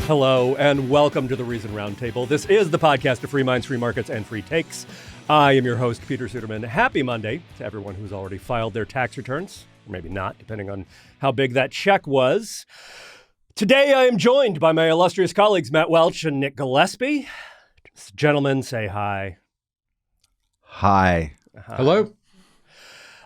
Hello, and welcome to the Reason Roundtable. This is the podcast of free minds, free markets, and free takes. I am your host, Peter Suderman. Happy Monday to everyone who's already filed their tax returns, or maybe not, depending on how big that check was. Today, I am joined by my illustrious colleagues, Matt Welch and Nick Gillespie. Gentlemen, say hi. Hi. Hello.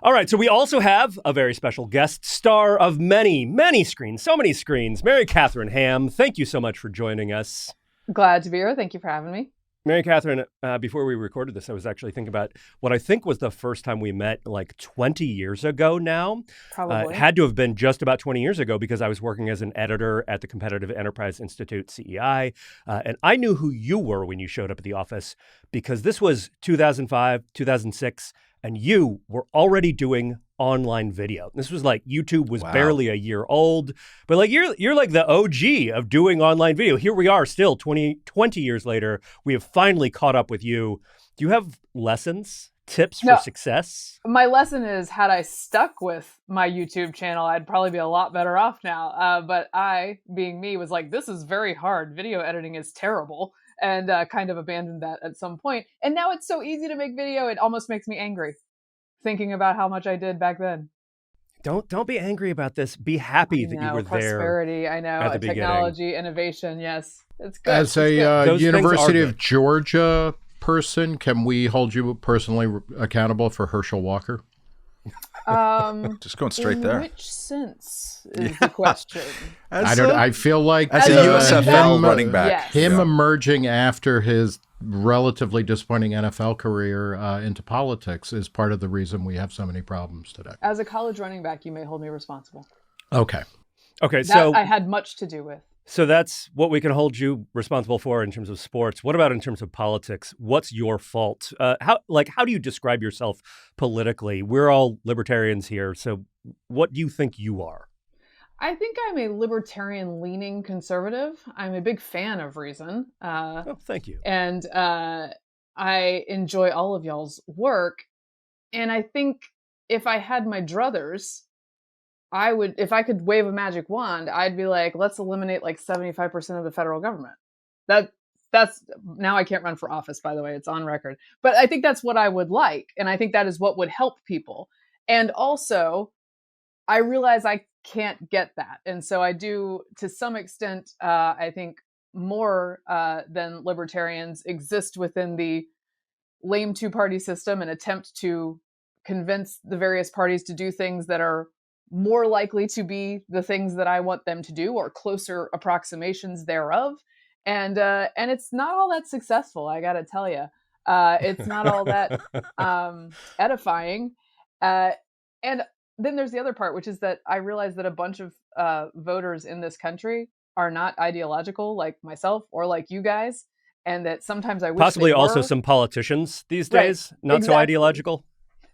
All right, so we also have a very special guest star of many screens, so many screens, Mary Katharine Ham. Thank you so much for joining us. Glad to be here. Thank you for having me. Mary Katharine, before we recorded this, I was actually thinking about what I think was the first time we met like 20 years ago now. Probably. It had to have been just about 20 years ago because I was working as an editor at the Competitive Enterprise Institute, CEI. And I knew who you were when you showed up at the office because this was 2005, 2006, and you were already doing online video. This was like YouTube was barely a year old, but like you're like the OG of doing online video. Here we are still 20 years later. We have finally caught up with you. Do you have lessons, tips for success? My lesson is, had I stuck with my YouTube channel, I'd probably be a lot better off now. But I, being me, was like, this is very hard. Video editing is terrible. And kind of abandoned that at some point. And now it's so easy to make video, it almost makes me angry thinking about how much I did back then. Don't be angry about this. Be happy that you were prosperity, there. I know. Technology, innovation, yes. It's good. As a University of Georgia person, can we hold you personally accountable for Herschel Walker? Just going straight there. In which sense is the question? I feel like as a USFL running back, him emerging after his relatively disappointing NFL career into politics is part of the reason we have so many problems today. As a college running back, you may hold me responsible. Okay, so I had much to do with. So that's what we can hold you responsible for in terms of sports. What about in terms of politics? What's your fault? How do you describe yourself politically? We're all libertarians here. So what do you think you are? I think I'm a libertarian-leaning conservative. I'm a big fan of Reason. Thank you. And I enjoy all of y'all's work. And I think if I had my druthers, if I could wave a magic wand, I'd be like, let's eliminate like 75% of the federal government. That's now I can't run for office, by the way, it's on record. But I think that's what I would like. And I think that is what would help people. And also, I realize I can't get that. And so I do, to some extent, I think more than libertarians exist within the lame two-party system and attempt to convince the various parties to do things that are more likely to be the things that I want them to do or closer approximations thereof. And it's not all that successful, I got to tell you. It's not all that edifying. And then there's the other part, which is that I realize that a bunch of voters in this country are not ideological like myself or like you guys. And that sometimes I wish possibly they were. Also some politicians these days, not so ideological.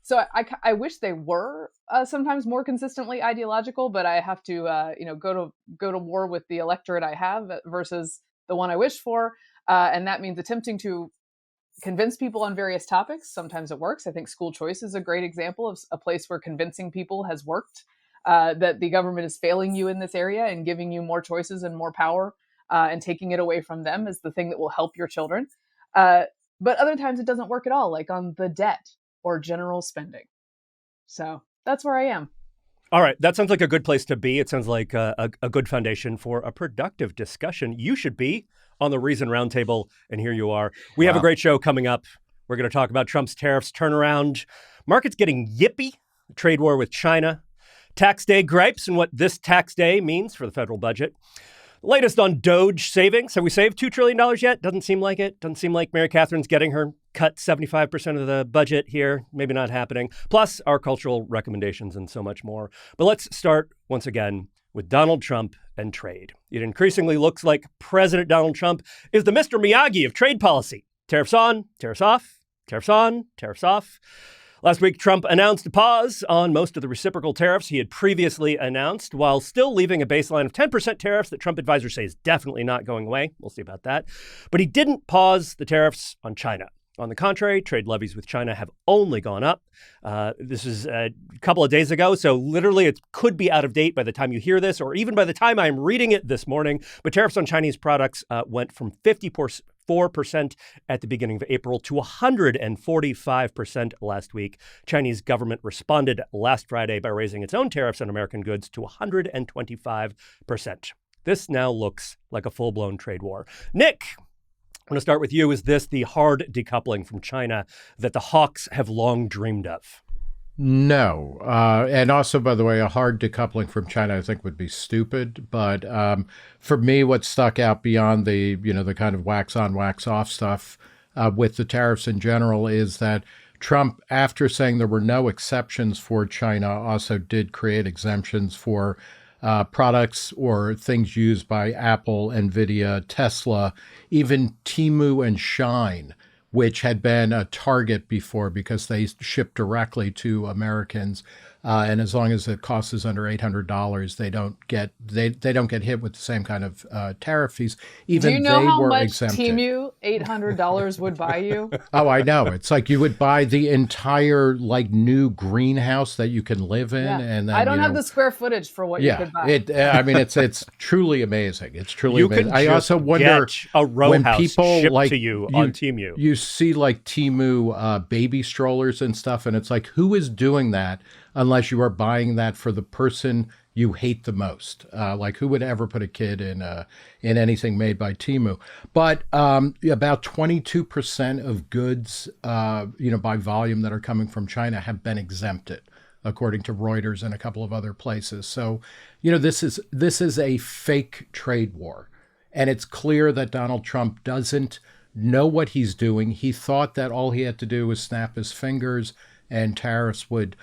So I wish they were sometimes more consistently ideological, but I have to go to war with the electorate I have versus the one I wish for, and that means attempting to convince people on various topics. Sometimes it works. I think school choice is a great example of a place where convincing people has worked. That the government is failing you in this area and giving you more choices and more power, and taking it away from them is the thing that will help your children. But other times it doesn't work at all, like on the debt or general spending. So that's where I am. All right. That sounds like a good place to be. It sounds like a good foundation for a productive discussion. You should be on the Reason Roundtable, and here you are. We have a great show coming up. We're going to talk about Trump's tariffs turnaround, markets getting yippy, trade war with China, tax day gripes, and what this tax day means for the federal budget. Latest on Doge savings. Have we saved $2 trillion yet? Doesn't seem like it. Doesn't seem like Mary Katharine's getting her cut 75% of the budget here. Maybe not happening. Plus our cultural recommendations and so much more. But let's start once again with Donald Trump and trade. It increasingly looks like President Donald Trump is the Mr. Miyagi of trade policy. Tariffs on, tariffs off, tariffs on, tariffs off. Last week, Trump announced a pause on most of the reciprocal tariffs he had previously announced, while still leaving a baseline of 10% tariffs that Trump advisors say is definitely not going away. We'll see about that. But he didn't pause the tariffs on China. On the contrary, trade levies with China have only gone up. This is a couple of days ago, so literally it could be out of date by the time you hear this, or even by the time I'm reading it this morning. But tariffs on Chinese products went from 54% at the beginning of April to 145% last week. Chinese government responded last Friday by raising its own tariffs on American goods to 125%. This now looks like a full-blown trade war. Nick, I'm going to start with you. Is this the hard decoupling from China that the hawks have long dreamed of? No. And also, by the way, a hard decoupling from China, I think, would be stupid. But for me, what stuck out beyond the kind of wax on, wax off stuff with the tariffs in general is that Trump, after saying there were no exceptions for China, also did create exemptions for products or things used by Apple, Nvidia, Tesla, even Temu and Shine, which had been a target before because they ship directly to Americans. And as long as the cost is under $800, they don't get hit with the same kind of tariff fees. Even do you know they how were much exempted. Temu $800 would buy you? Oh, I know. It's like you would buy the entire new greenhouse that you can live in, and then I don't have the square footage for what you could buy. It's truly amazing. It's truly amazing. I also wonder a row when house people shipped to you on Temu. You see Temu baby strollers and stuff, and it's like, who is doing that? Unless you are buying that for the person you hate the most. Who would ever put a kid in anything made by Temu? But about 22% of goods, by volume that are coming from China have been exempted, according to Reuters and a couple of other places. So, this is a fake trade war. And it's clear that Donald Trump doesn't know what he's doing. He thought that all he had to do was snap his fingers and tariffs would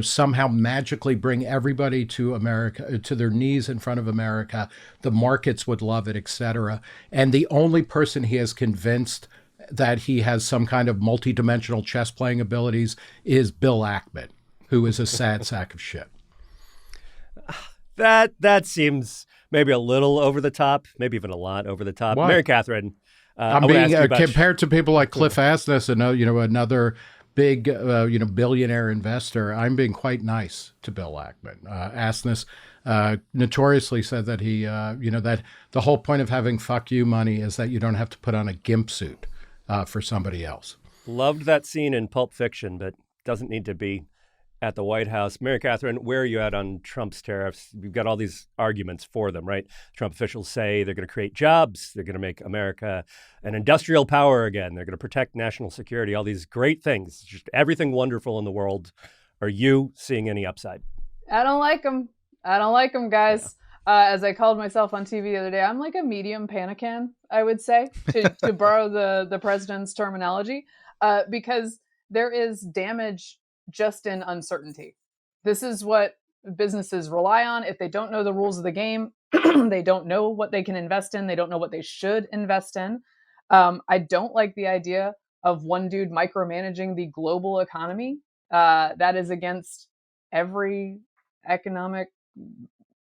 somehow magically bring everybody to America, to their knees in front of America. The markets would love it, etc. And the only person he has convinced that he has some kind of multidimensional chess playing abilities is Bill Ackman, who is a sad sack of shit. That seems maybe a little over the top, maybe even a lot over the top. Why? Mary Katharine, I'm being compared to people like Cliff Asness and another big, billionaire investor. I'm being quite nice to Bill Ackman. Asness notoriously said that he, that the whole point of having fuck you money is that you don't have to put on a gimp suit for somebody else. Loved that scene in Pulp Fiction, but doesn't need to be at the White House. Mary Katharine, where are you at on Trump's tariffs? We've got all these arguments for them, right? Trump officials say they're going to create jobs. They're going to make America an industrial power again. They're going to protect national security, all these great things, just everything wonderful in the world. Are you seeing any upside? I don't like them. Guys. Yeah. As I called myself on TV the other day, I'm like a medium panican, I would say, to borrow the president's terminology, because there is damage just in uncertainty. This is what businesses rely on. If they don't know the rules of the game, they don't know what they can invest in. They don't know what they should invest in. I don't like the idea of one dude micromanaging the global economy. That is against every economic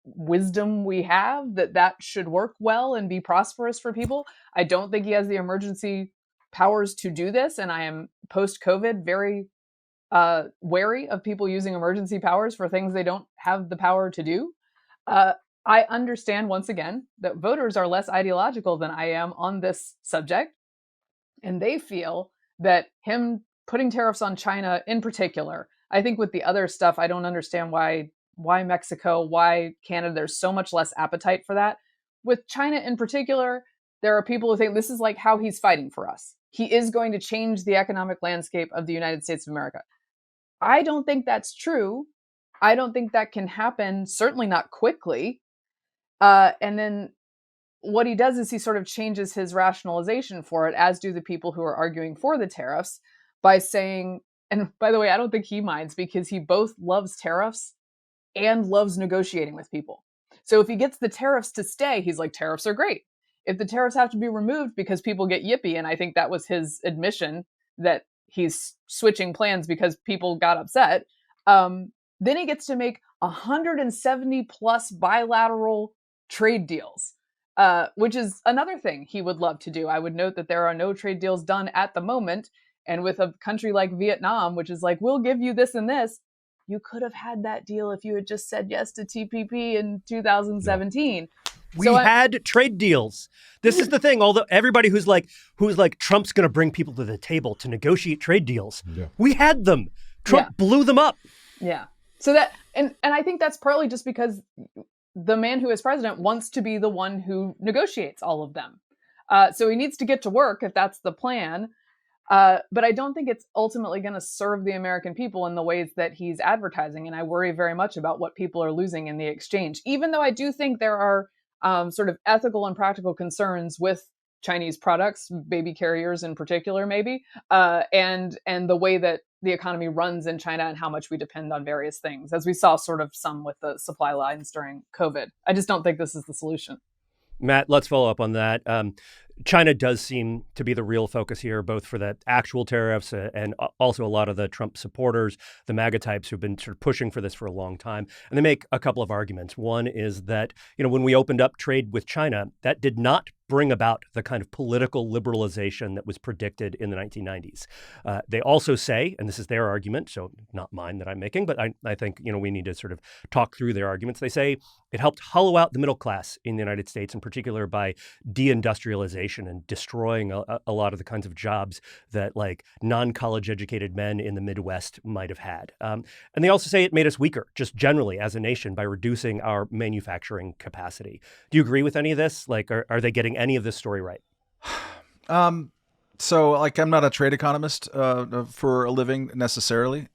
wisdom we have, that should work well and be prosperous for people. I don't think he has the emergency powers to do this. And I am post-COVID very wary of people using emergency powers for things they don't have the power to do. I understand, once again, that voters are less ideological than I am on this subject. And they feel that him putting tariffs on China in particular, I think with the other stuff, I don't understand why Mexico, why Canada, there's so much less appetite for that. With China in particular, there are people who think this is like how he's fighting for us. He is going to change the economic landscape of the United States of America. I don't think that's true. I don't think that can happen, certainly not quickly. And then what he does is he sort of changes his rationalization for it, as do the people who are arguing for the tariffs, by saying, and by the way, I don't think he minds because he both loves tariffs and loves negotiating with people. So if he gets the tariffs to stay, he's like, tariffs are great. If the tariffs have to be removed because people get yippy, and I think that was his admission that he's switching plans because people got upset, then he gets to make 170 plus bilateral trade deals, which is another thing he would love to do. I would note that there are no trade deals done at the moment. And with a country like Vietnam, which is like, we'll give you this and this, you could have had that deal if you had just said yes to TPP in 2017. We had trade deals. This is the thing. Although everybody who's like Trump's going to bring people to the table to negotiate trade deals, we had them. Trump blew them up. Yeah. So that and I think that's partly just because the man who is president wants to be the one who negotiates all of them. So he needs to get to work if that's the plan. But I don't think it's ultimately going to serve the American people in the ways that he's advertising. And I worry very much about what people are losing in the exchange, even though I do think there are sort of ethical and practical concerns with Chinese products, baby carriers in particular, maybe, and the way that the economy runs in China and how much we depend on various things, as we saw sort of some with the supply lines during COVID. I just don't think this is the solution. Matt, let's follow up on that. China does seem to be the real focus here, both for the actual tariffs and also a lot of the Trump supporters, the MAGA types who've been sort of pushing for this for a long time. And they make a couple of arguments. One is that, when we opened up trade with China, that did not bring about the kind of political liberalization that was predicted in the 1990s. They also say, and this is their argument, so not mine that I'm making, but I think, we need to sort of talk through their arguments. They say it helped hollow out the middle class in the United States, in particular by deindustrialization and destroying a lot of the kinds of jobs that like non-college educated men in the Midwest might have had. And they also say it made us weaker, just generally as a nation, by reducing our manufacturing capacity. Do you agree with any of this? Like, are they getting any of this story right? So like, I'm not a trade economist for a living necessarily.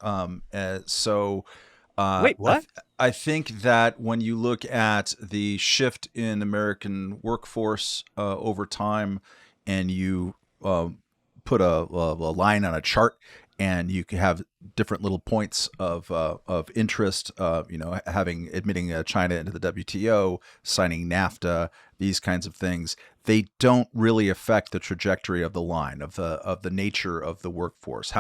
Wait, what? I think that when you look at the shift in American workforce over time, and you put a line on a chart, and you can have different little points of interest, admitting China into the WTO, signing NAFTA, these kinds of things, they don't really affect the trajectory of the line, of the nature of the workforce.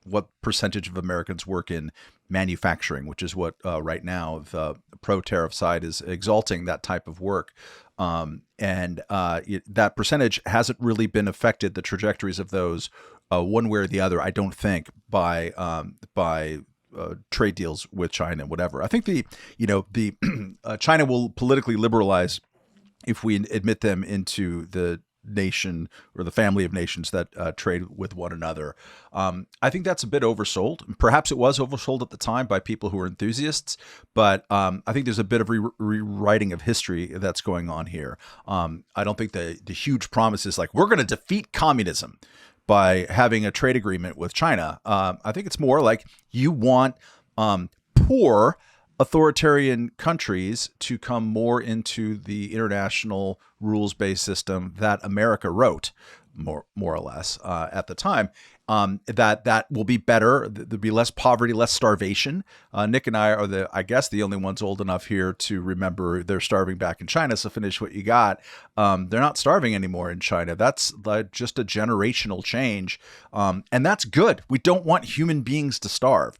What percentage of Americans work in manufacturing, which is what right now the pro-tariff side is exalting, that type of work. That percentage hasn't really been affected, the trajectories of those one way or the other, I don't think, by trade deals with China and whatever. I think the China will politically liberalize if we admit them into the nation or the family of nations that trade with one another. I think that's a bit oversold. Perhaps it was oversold at the time by people who are enthusiasts, but I think there's a bit of rewriting of history that's going on here. I don't think the huge promise is like, we're going to defeat communism by having a trade agreement with China. I think it's more like you want poor authoritarian countries to come more into the international rules-based system that America wrote, more or less, at the time. That will be better. There'll be less poverty, less starvation. Nick and I are the only ones old enough here to remember they're starving back in China. So finish what you got. They're not starving anymore in China. That's just a generational change. And that's good. We don't want human beings to starve.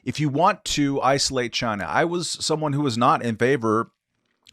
If you want to isolate China, I was someone who was not in favor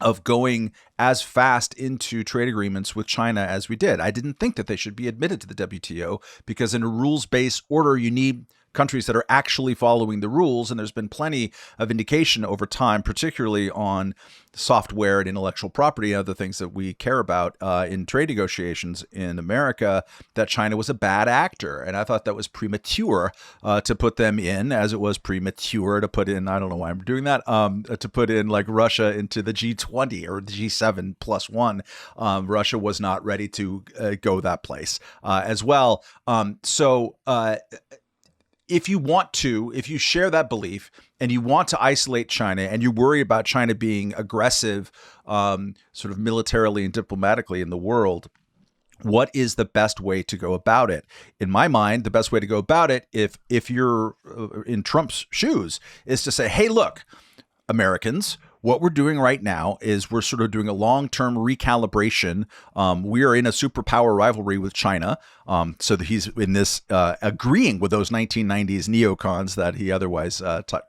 of going as fast into trade agreements with China as we did. I didn't think that they should be admitted to the WTO because in a rules-based order, you need countries that are actually following the rules. And there's been plenty of indication over time, particularly on software and intellectual property, other things that we care about in trade negotiations in America, that China was a bad actor. And I thought that was premature to put them in, as it was premature to put in, I don't know why I'm doing that, to put in like Russia into the G20 or the G7 plus one. Russia was not ready to go that place as well. If you share that belief and you want to isolate China and you worry about China being aggressive, sort of militarily and diplomatically in the world, what is the best way to go about it? In my mind, the best way to go about it, if you're in Trump's shoes, is to say, hey, look, Americans, what we're doing right now is we're sort of doing a long-term recalibration. We are in a superpower rivalry with China. So that he's in this agreeing with those 1990s neocons that he otherwise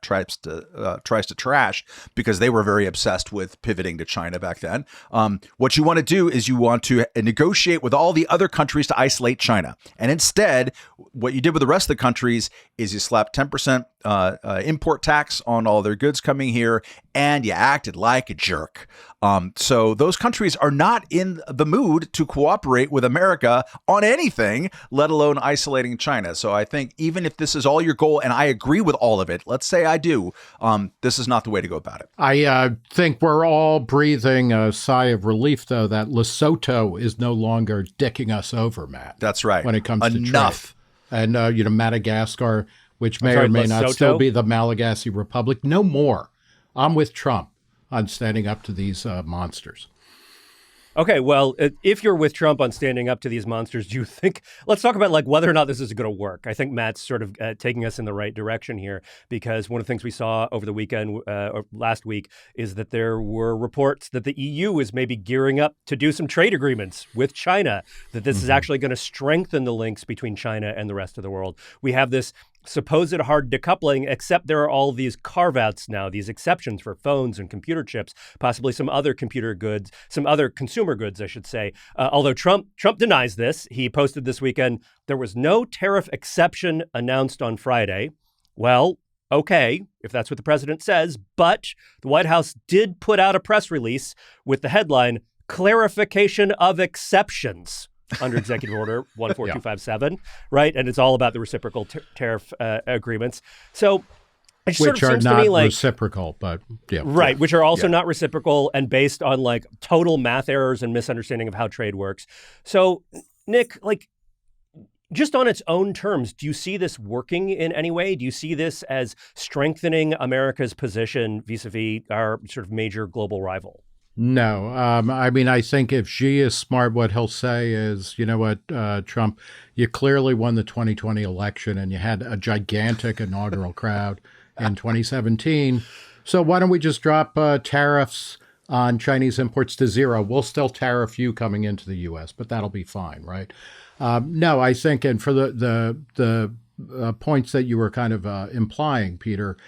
tries to trash because they were very obsessed with pivoting to China back then. What you want to do is you want to negotiate with all the other countries to isolate China. And instead, what you did with the rest of the countries is you slapped 10% import tax on all their goods coming here, and you acted like a jerk. So those countries are not in the mood to cooperate with America on anything, let alone isolating China. So I think even if this is all your goal, and I agree with all of it, let's say I do, this is not the way to go about it. I think we're all breathing a sigh of relief, though, that Lesotho is no longer dicking us over, Matt. That's right. When it comes to enough. Trade. And, Madagascar, which may or may not still be the Malagasy Republic, no more. I'm with Trump on standing up to these monsters. Okay, well, if you're with Trump on standing up to these monsters, do you think, let's talk about like whether or not this is going to work. I think Matt's sort of taking us in the right direction here, because one of the things we saw over the weekend or last week is that there were reports that the EU is maybe gearing up to do some trade agreements with China, that this is actually going to strengthen the links between China and the rest of the world. We have this supposed hard decoupling, except there are all these carve-outs now, these exceptions for phones and computer chips, possibly some other computer goods, some other consumer goods, I should say. Although Trump denies this. He posted this weekend, there was no tariff exception announced on Friday. Well, okay, if that's what the president says, but the White House did put out a press release with the headline, Clarification of Exceptions. Under Executive Order 14257, right? And it's all about the reciprocal tariff agreements. So it which sort of are seems not to me like, reciprocal, but yeah. Right, which are also not reciprocal and based on like total math errors and misunderstanding of how trade works. So, Nick, like, just on its own terms, do you see this working in any way? Do you see this as strengthening America's position vis-a-vis our sort of major global rival? No. I think if Xi is smart, what he'll say is, you know what, Trump, you clearly won the 2020 election and you had a gigantic inaugural crowd in 2017. So why don't we just drop tariffs on Chinese imports to zero? We'll still tariff you coming into the U.S., but that'll be fine, right? No, I think, and for the points that you were kind of implying, Peter,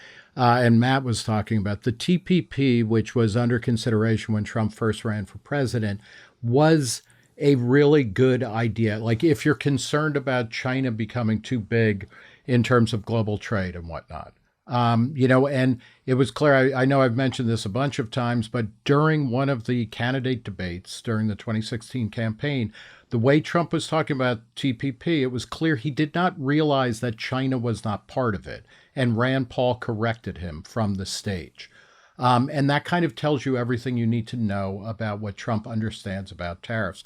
and Matt was talking about, the TPP, which was under consideration when Trump first ran for president, was a really good idea. Like, if you're concerned about China becoming too big in terms of global trade and whatnot. And it was clear, I know I've mentioned this a bunch of times, but during one of the candidate debates during the 2016 campaign, the way Trump was talking about TPP, it was clear he did not realize that China was not part of it. And Rand Paul corrected him from the stage. And that kind of tells you everything you need to know about what Trump understands about tariffs.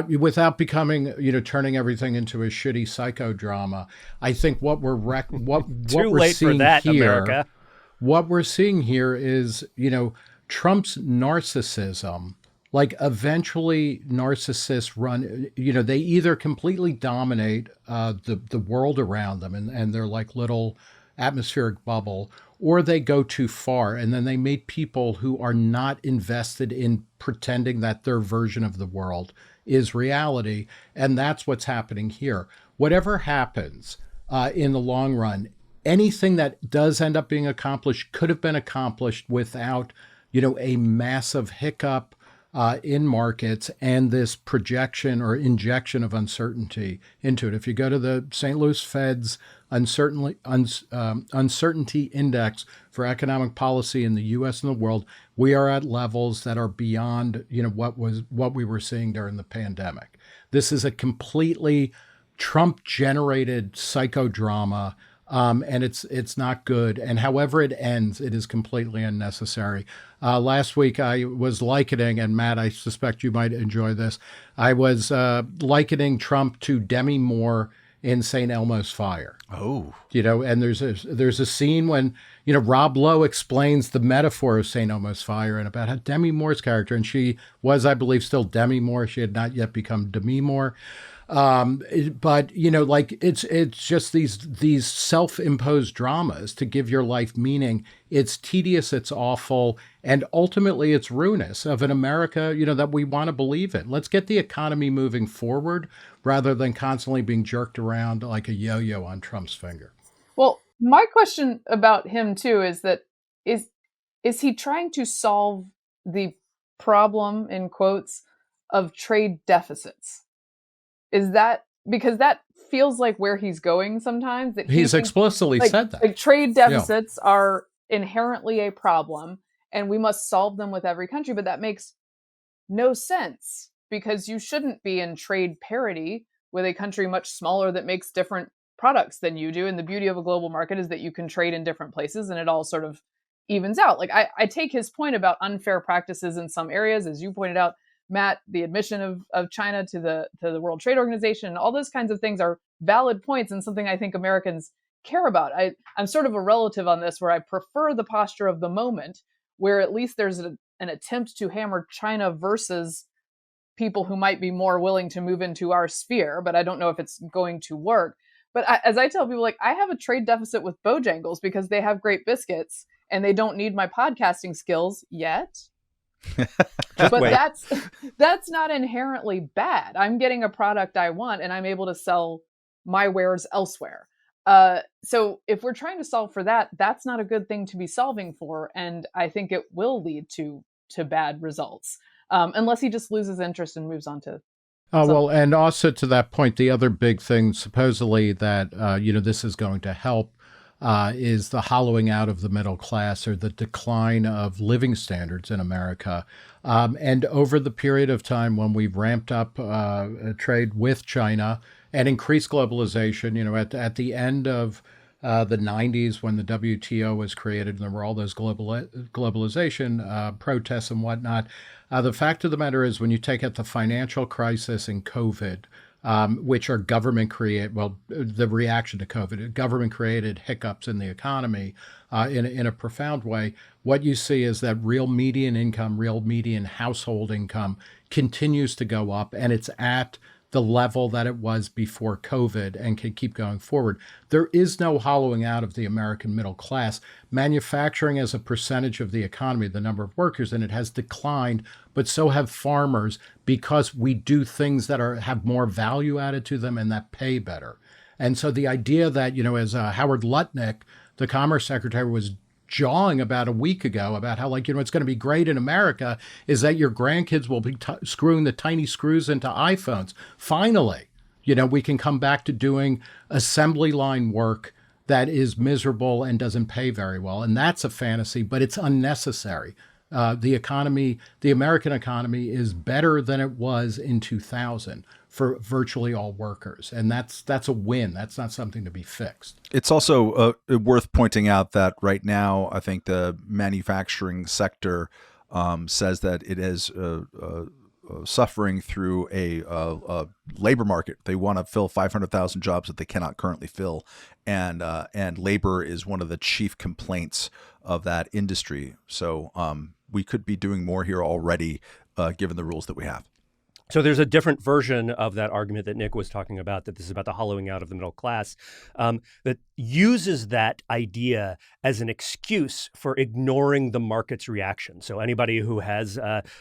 Without becoming, turning everything into a shitty psychodrama, I think what we're seeing here, what we're seeing here is, Trump's narcissism. Like, eventually narcissists run, they either completely dominate the world around them and they're like little atmospheric bubble, or they go too far and then they make people who are not invested in pretending that their version of the world is reality. And that's what's happening here. Whatever happens in the long run, anything that does end up being accomplished could have been accomplished without, a massive hiccup in markets and this projection or injection of uncertainty into it. If you go to the St. Louis Fed's uncertainty index for economic policy in the U.S. and the world, we are at levels that are beyond, what we were seeing during the pandemic. This is a completely Trump-generated psychodrama. And it's not good. And however it ends, it is completely unnecessary. Last week, I was likening, and Matt, I suspect you might enjoy this. I was likening Trump to Demi Moore in St. Elmo's Fire. Oh. And there's a scene when, Rob Lowe explains the metaphor of St. Elmo's Fire and about how Demi Moore's character, and she was, I believe, still Demi Moore. She had not yet become Demi Moore. But like it's just these self-imposed dramas to give your life meaning. It's tedious, it's awful, and ultimately it's ruinous of an America, that we want to believe in. Let's get the economy moving forward rather than constantly being jerked around like a yo-yo on Trump's finger. Well, my question about him too is that is he trying to solve the problem, in quotes, of trade deficits? Is that because that feels like where he's going sometimes? That he's explicitly said that. Like trade deficits are inherently a problem and we must solve them with every country, but that makes no sense because you shouldn't be in trade parity with a country much smaller that makes different products than you do. And the beauty of a global market is that you can trade in different places and it all sort of evens out. Like I take his point about unfair practices in some areas, as you pointed out, Matt, the admission of China to the World Trade Organization, all those kinds of things are valid points and something I think Americans care about. I'm sort of a relative on this where I prefer the posture of the moment where at least there's an attempt to hammer China versus people who might be more willing to move into our sphere, but I don't know if it's going to work. But as I tell people, like, I have a trade deficit with Bojangles because they have great biscuits and they don't need my podcasting skills yet. But that's not inherently bad. I'm getting a product I want and I'm able to sell my wares elsewhere. So if we're trying to solve for that, that's not a good thing to be solving for. And I think it will lead to bad results unless he just loses interest and moves on to. Well, and also to that point, the other big thing supposedly that, this is going to help is the hollowing out of the middle class or the decline of living standards in America. And over the period of time when we've ramped up trade with China and increased globalization, at the end of the 90s when the WTO was created and there were all those globalization protests and whatnot, the fact of the matter is when you take out the financial crisis and COVID, which are the reaction to COVID, government-created hiccups in the economy in a profound way. What you see is that real median income, real median household income continues to go up, and it's at the level that it was before COVID and can keep going forward. There is no hollowing out of the American middle class. Manufacturing as a percentage of the economy, the number of workers in it has declined, but so have farmers because we do things that have more value added to them and that pay better. And so the idea that, as Howard Lutnick, the Commerce Secretary, was jawing about a week ago about how, it's going to be great in America is that your grandkids will be screwing the tiny screws into iPhones. Finally, we can come back to doing assembly line work that is miserable and doesn't pay very well. And that's a fantasy, but it's unnecessary. The American economy is better than it was in 2000 for virtually all workers. And that's a win. That's not something to be fixed. It's also worth pointing out that right now, I think the manufacturing sector says that it is suffering through a labor market. They want to fill 500,000 jobs that they cannot currently fill. And labor is one of the chief complaints of that industry. So we could be doing more here already, given the rules that we have. So there's a different version of that argument that Nick was talking about, that this is about the hollowing out of the middle class, that uses that idea as an excuse for ignoring the market's reaction. So anybody who has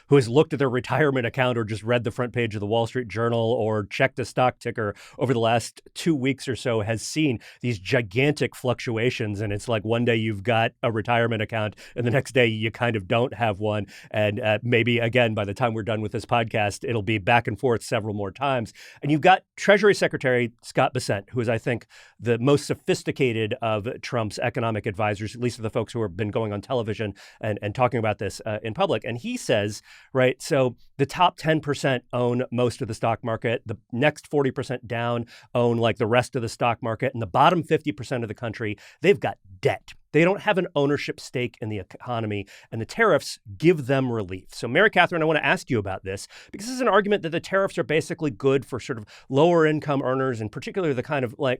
looked at their retirement account or just read the front page of the Wall Street Journal or checked a stock ticker over the last 2 weeks or so has seen these gigantic fluctuations. And it's like one day you've got a retirement account and the next day you kind of don't have one. And maybe, again, by the time we're done with this podcast, it'll be back and forth several more times. And you've got Treasury Secretary Scott Bessent, who is, I think, the most sophisticated of Trump's economic advisors, at least of the folks who have been going on television and talking about this in public. And he says, right, so the top 10% own most of the stock market. The next 40% down own like the rest of the stock market. And the bottom 50% of the country, they've got debt. They don't have an ownership stake in the economy, and the tariffs give them relief. So, Mary Katharine, I want to ask you about this, because this is an argument that the tariffs are basically good for sort of lower income earners, and particularly the kind of like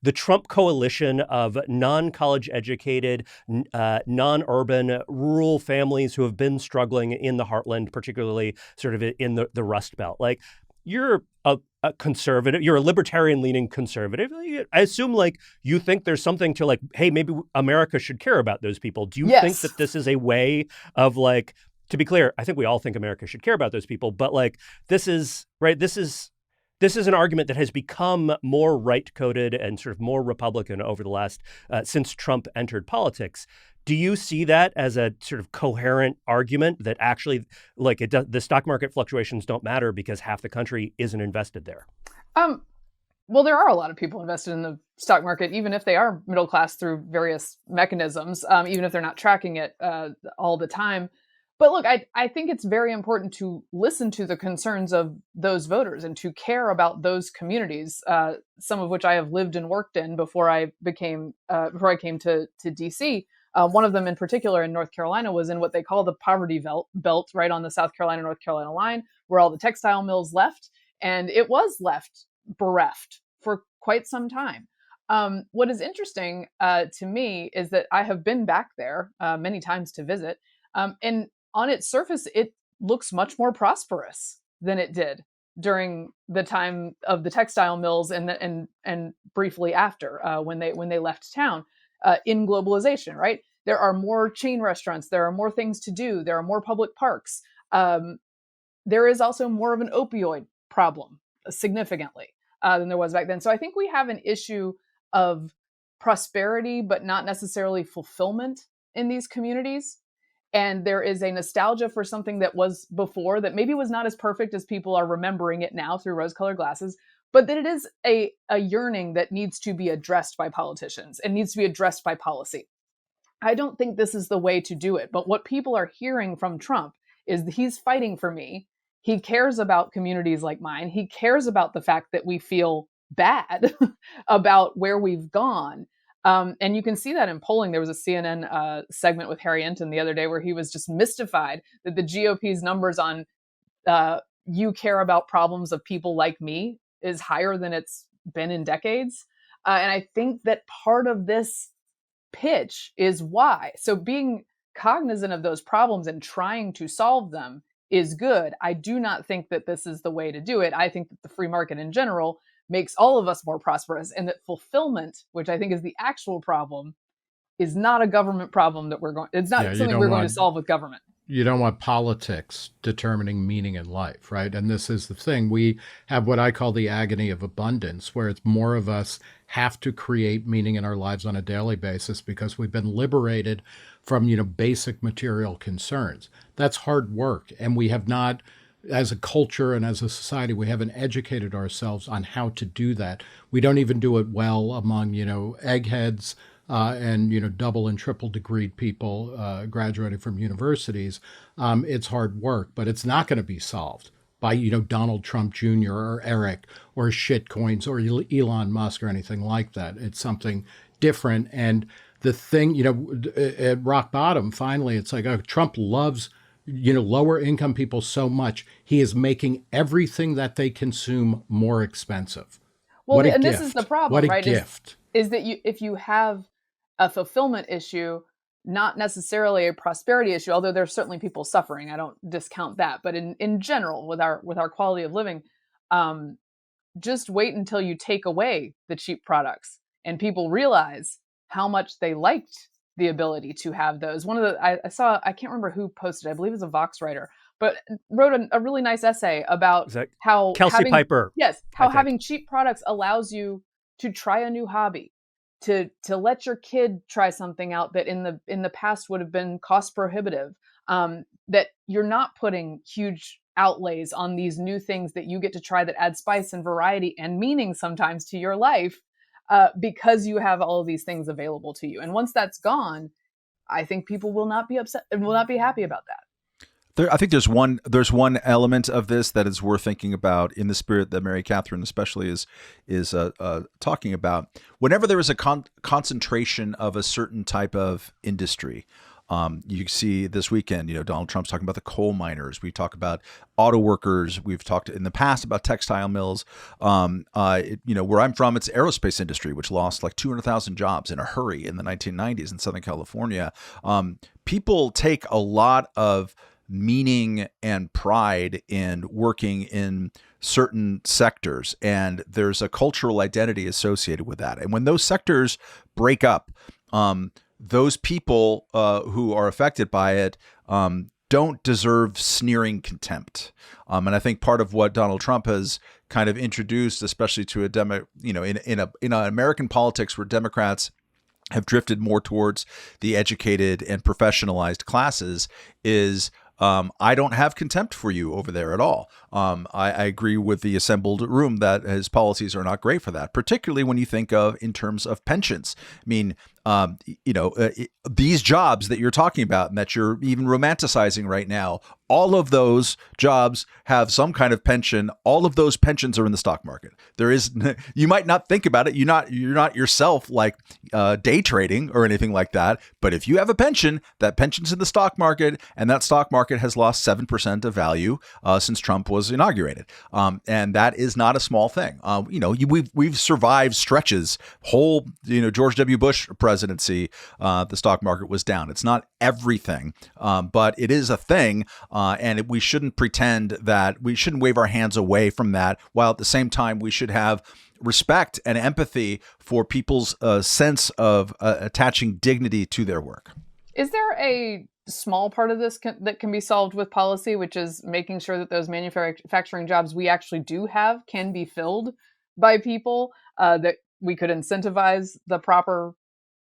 the Trump coalition of non-college educated, non-urban, rural families who have been struggling in the heartland, particularly sort of in the Rust Belt. Like, you're a a conservative, you're a libertarian-leaning conservative. I assume like you think there's something to like, hey, maybe America should care about those people. Do you think that this is a way of like, to be clear, I think we all think America should care about those people, but like this is right. This is an argument that has become more right-coded and sort of more Republican over the last since Trump entered politics. Do you see that as a sort of coherent argument that actually, like, the stock market fluctuations don't matter because half the country isn't invested there? Well, there are a lot of people invested in the stock market, even if they are middle class through various mechanisms, even if they're not tracking it all the time. But look, I think it's very important to listen to the concerns of those voters and to care about those communities, some of which I have lived and worked in before I came to DC. One of them in particular in North Carolina was in what they call the poverty belt, right on the South Carolina-North Carolina line, where all the textile mills left. And it was left bereft for quite some time. What is interesting to me is that I have been back there many times to visit. And on its surface, it looks much more prosperous than it did during the time of the textile mills and briefly after when they left town. In globalization, right? There are more chain restaurants. There are more things to do. There are more public parks. There is also more of an opioid problem, significantly, than there was back then. So I think we have an issue of prosperity, but not necessarily fulfillment in these communities. And there is a nostalgia for something that was before that maybe was not as perfect as people are remembering it now through rose-colored glasses. But that it is a yearning that needs to be addressed by politicians and needs to be addressed by policy. I don't think this is the way to do it. But what people are hearing from Trump is that he's fighting for me. He cares about communities like mine. He cares about the fact that we feel bad about where we've gone. And you can see that in polling. There was a CNN segment with Harry Enton the other day where he was just mystified that the GOP's numbers on you care about problems of people like me is higher than it's been in decades. And I think that part of this pitch is why. So being cognizant of those problems and trying to solve them is good. I do not think that this is the way to do it. I think that the free market in general makes all of us more prosperous, and that fulfillment, which I think is the actual problem, is not a government problem it's not something we're going to solve with government. You don't want politics determining meaning in life, right? And this is the thing. We have what I call the agony of abundance, where it's more of us have to create meaning in our lives on a daily basis because we've been liberated from, basic material concerns. That's hard work. And we have not, as a culture and as a society, we haven't educated ourselves on how to do that. We don't even do it well among, eggheads, and double and triple degreed people graduating from universities. It's hard work, but it's not going to be solved by Donald Trump Jr. or Eric or shitcoins or Elon Musk or anything like that. It's something different. And the thing, at rock bottom, finally, it's like Trump loves lower income people so much. He is making everything that they consume more expensive. Well, what a and gift. This is the problem, what a right? Gift. Is that if you have a fulfillment issue, not necessarily a prosperity issue, although there's certainly people suffering. I don't discount that. But in general, with our quality of living, just wait until you take away the cheap products and people realize how much they liked the ability to have those. One of the, I saw, I can't remember who posted, I believe it was a Vox writer, but wrote a really nice essay about how Kelsey Piper. Yes, how having cheap products allows you to try a new hobby, to let your kid try something out that in the past would have been cost prohibitive. That you're not putting huge outlays on these new things that you get to try that add spice and variety and meaning sometimes to your life, because you have all of these things available to you. And once that's gone, I think people will not be upset and will not be happy about that. I think there's one element of this that is worth thinking about in the spirit that Mary Katharine especially is talking about. Whenever there is a concentration of a certain type of industry, you see this weekend, Donald Trump's talking about the coal miners. We talk about auto workers. We've talked in the past about textile mills. Where I'm from, it's aerospace industry, which lost like 200,000 jobs in a hurry in the 1990s in Southern California. People take a lot of meaning and pride in working in certain sectors, and there's a cultural identity associated with that. And when those sectors break up, those people who are affected by it don't deserve sneering contempt. And I think part of what Donald Trump has kind of introduced, especially to in American politics where Democrats have drifted more towards the educated and professionalized classes, is I don't have contempt for you over there at all. I agree with the assembled room that his policies are not great for that, particularly when you think of in terms of pensions. I mean, these jobs that you're talking about and that you're even romanticizing right now, all of those jobs have some kind of pension. All of those pensions are in the stock market. You might not think about it. You're not yourself like day trading or anything like that. But if you have a pension, that pension's in the stock market, and that stock market has lost 7% of value since Trump was inaugurated. And that is not a small thing. We've survived stretches. George W. Bush presidency, the stock market was down. It's not everything, but it is a thing. And we shouldn't pretend that we shouldn't wave our hands away from that, while at the same time we should have respect and empathy for people's sense of attaching dignity to their work. Is there a small part of this that can be solved with policy, which is making sure that those manufacturing jobs we actually do have can be filled by people, that we could incentivize the proper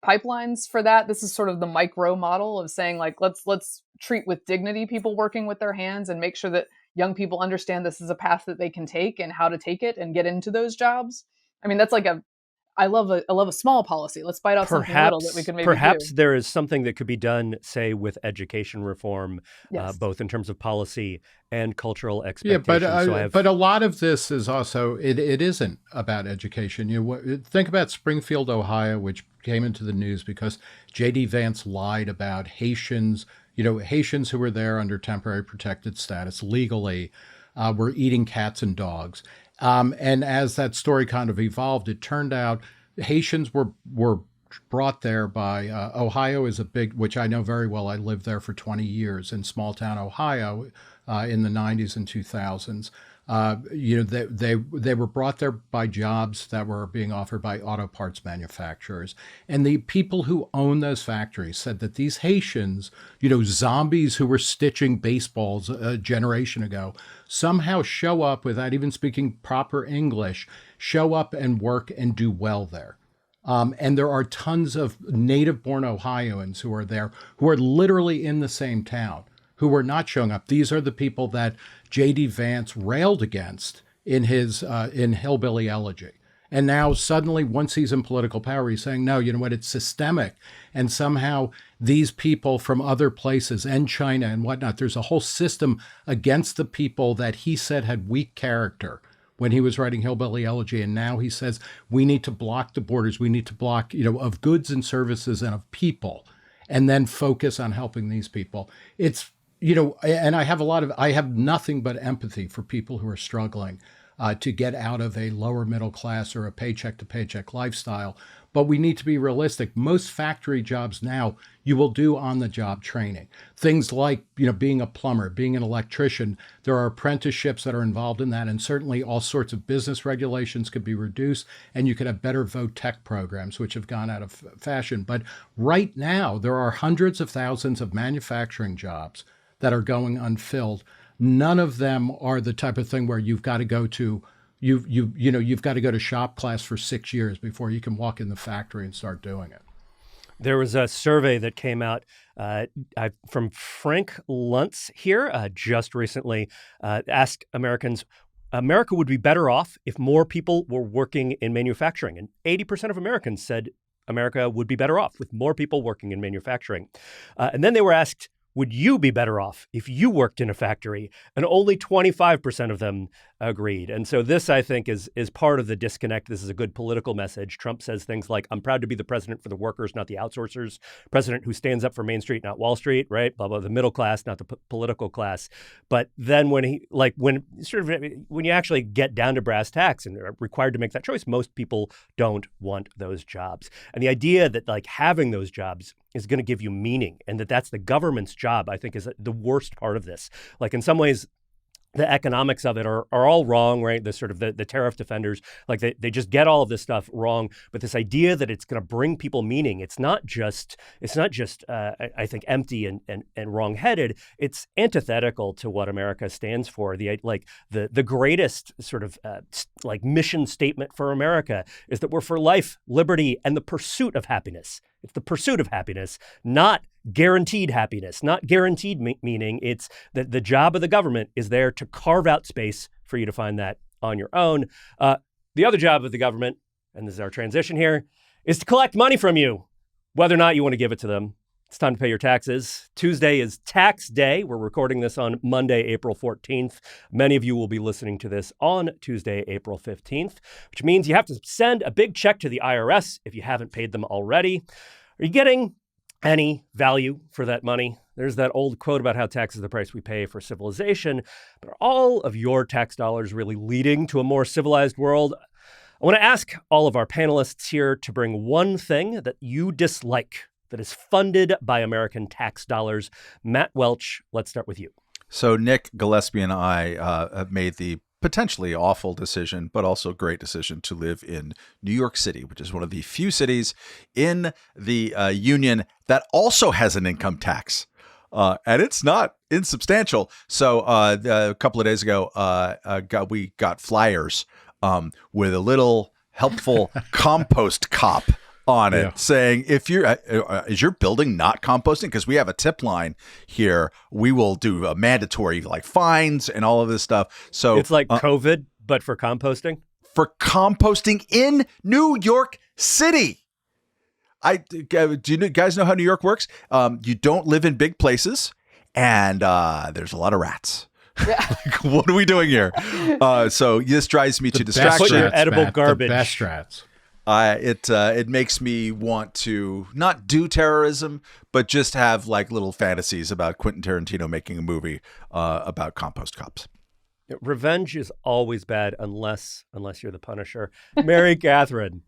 pipelines for that? This is sort of the micro model of saying, like, let's treat with dignity people working with their hands and make sure that young people understand this is a path that they can take and how to take it and get into those jobs. I mean, that's like I love a small policy. Let's bite off something little that we can maybe perhaps do. There is something that could be done, say, with education reform, Yes. both in terms of policy and cultural Yeah, expectations. but a lot of this is also it isn't about education. Think about Springfield, Ohio, which came into the news because J.D. Vance lied about Haitians. Haitians who were there under temporary protected status legally were eating cats and dogs. And as that story kind of evolved, it turned out Haitians were brought there by Ohio is a big, which I know very well. I lived there for 20 years in small town Ohio in the 90s and 2000s. They were brought there by jobs that were being offered by auto parts manufacturers. And the people who own those factories said that these Haitians, zombies who were stitching baseballs a generation ago, somehow show up without even speaking proper English, show up and work and do well there. And there are tons of native-born Ohioans who are there, who are literally in the same town, who are not showing up. These are the people that J.D. Vance railed against in his in Hillbilly Elegy. And now suddenly, once he's in political power, he's saying, no, you know what, it's systemic. And somehow these people from other places and China and whatnot, there's a whole system against the people that he said had weak character when he was writing Hillbilly Elegy. And now he says, we need to block the borders. We need to block, of goods and services and of people, and then focus on helping these people. It's, and I have nothing but empathy for people who are struggling to get out of a lower middle class or a paycheck to paycheck lifestyle. But we need to be realistic. Most factory jobs now, you will do on the job training. Things like, being a plumber, being an electrician, there are apprenticeships that are involved in that. And certainly all sorts of business regulations could be reduced, and you could have better vote tech programs, which have gone out of fashion. But right now, there are hundreds of thousands of manufacturing jobs that are going unfilled. None of them are the type of thing where you've got to go to you've got to go to shop class for 6 years before you can walk in the factory and start doing it. There was a survey that came out from Frank Luntz here just recently, asked Americans, America would be better off if more people were working in manufacturing. And 80% of Americans said America would be better off with more people working in manufacturing. And then they were asked, would you be better off if you worked in a factory? And only 25% of them Agreed. And so this, I think, is part of the disconnect. This is a good political message. Trump says things like, I'm proud to be the president for the workers, not the outsourcers. President who stands up for Main Street, not Wall Street, right? Blah, blah, the middle class, not the political class. But then when you actually get down to brass tacks and are required to make that choice, most people don't want those jobs. And the idea that like having those jobs is going to give you meaning and that's the government's job, I think, is the worst part of this. Like in some ways, the economics of it are all wrong, right? The sort of the tariff defenders, like they just get all of this stuff wrong. But this idea that it's going to bring people meaning, it's not just I think empty and wrong-headed. It's antithetical to what America stands for. The greatest sort of like mission statement for America is that we're for life, liberty, and the pursuit of happiness. It's the pursuit of happiness, not guaranteed happiness, not guaranteed meaning. It's that the job of the government is there to carve out space for you to find that on your own. The other job of the government, and this is our transition here, is to collect money from you, whether or not you want to give it to them. It's time to pay your taxes. Tuesday is tax day. We're recording this on Monday, April 14th. Many of you will be listening to this on Tuesday, April 15th, which means you have to send a big check to the IRS if you haven't paid them already. Are you getting any value for that money? There's that old quote about how tax is the price we pay for civilization. But are all of your tax dollars really leading to a more civilized world? I want to ask all of our panelists here to bring one thing that you dislike that is funded by American tax dollars. Matt Welch, let's start with you. So Nick, Gillespie, and I have made the potentially awful decision, but also great decision to live in New York City, which is one of the few cities in the union that also has an income tax. And it's not insubstantial. So a couple of days ago, we got flyers with a little helpful compost cop on it, saying, if you're is your building not composting? Because we have a tip line here. We will do mandatory like fines and all of this stuff. So it's like COVID, but for composting? For composting in New York City. Do you guys know how New York works? You don't live in big places, and there's a lot of rats. Yeah. Like, what are we doing here? So this drives me to distraction. Put your edible garbage. The best rats. It makes me want to not do terrorism, but just have like little fantasies about Quentin Tarantino making a movie about compost cops. Revenge is always bad unless you're the Punisher. Mary Katharine,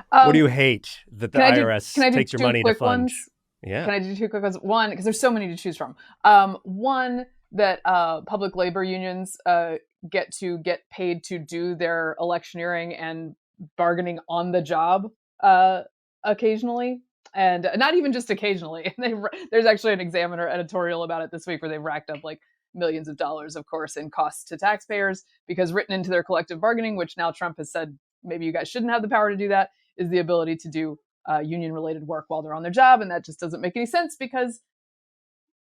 what do you hate that the IRS takes your money to fund? Ones? Yeah. Can I do two quick ones? One, because there's so many to choose from. One, that public labor unions get paid to do their electioneering and bargaining on the job occasionally, and not even just occasionally. There's actually an Examiner editorial about it this week where they've racked up like millions of dollars, of course, in costs to taxpayers, because written into their collective bargaining, which now Trump has said maybe you guys shouldn't have the power to do that, is the ability to do union-related work while they're on their job. And that just doesn't make any sense because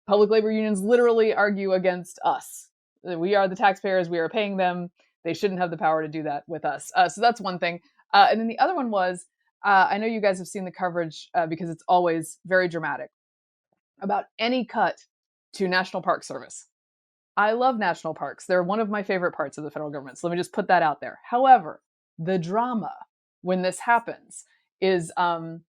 public labor unions literally argue against us. We are the taxpayers. We are paying them. They shouldn't have the power to do that with us. So that's one thing. And then the other one was, I know you guys have seen the coverage because it's always very dramatic about any cut to National Park Service. I love national parks. They're one of my favorite parts of the federal government. So let me just put that out there. However, the drama when this happens is not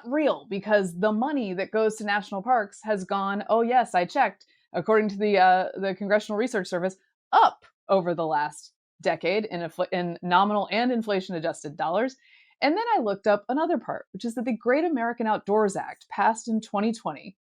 real, because the money that goes to national parks has gone, oh yes, I checked, according to the Congressional Research Service, up over the last decade in nominal and inflation-adjusted dollars. And then I looked up another part, which is that the Great American Outdoors Act, passed in 2020,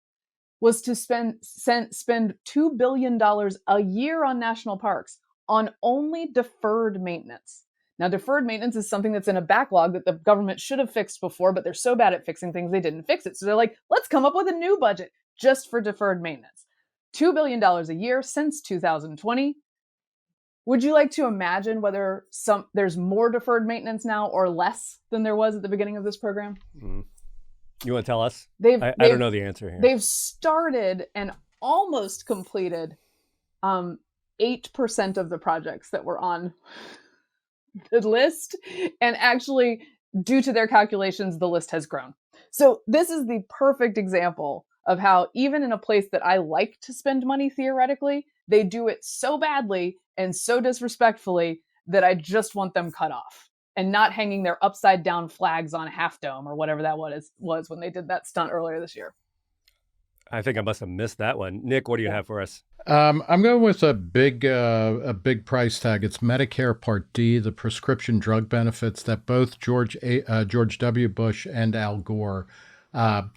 was to spend $2 billion a year on national parks on only deferred maintenance. Now, deferred maintenance is something that's in a backlog that the government should have fixed before, but they're so bad at fixing things, they didn't fix it. So they're like, let's come up with a new budget just for deferred maintenance. $2 billion a year since 2020. Would you like to imagine whether there's more deferred maintenance now or less than there was at the beginning of this program? Mm-hmm. You want to tell us? I don't know the answer here. They've started and almost completed 8% of the projects that were on the list. And actually, due to their calculations, the list has grown. So this is the perfect example of how even in a place that I like to spend money theoretically, they do it so badly and so disrespectfully that I just want them cut off and not hanging their upside down flags on Half Dome or whatever that was when they did that stunt earlier this year. I think I must have missed that one. Nick, what do you have for us? I'm going with a big price tag. It's Medicare Part D, the prescription drug benefits that both George W. Bush and Al Gore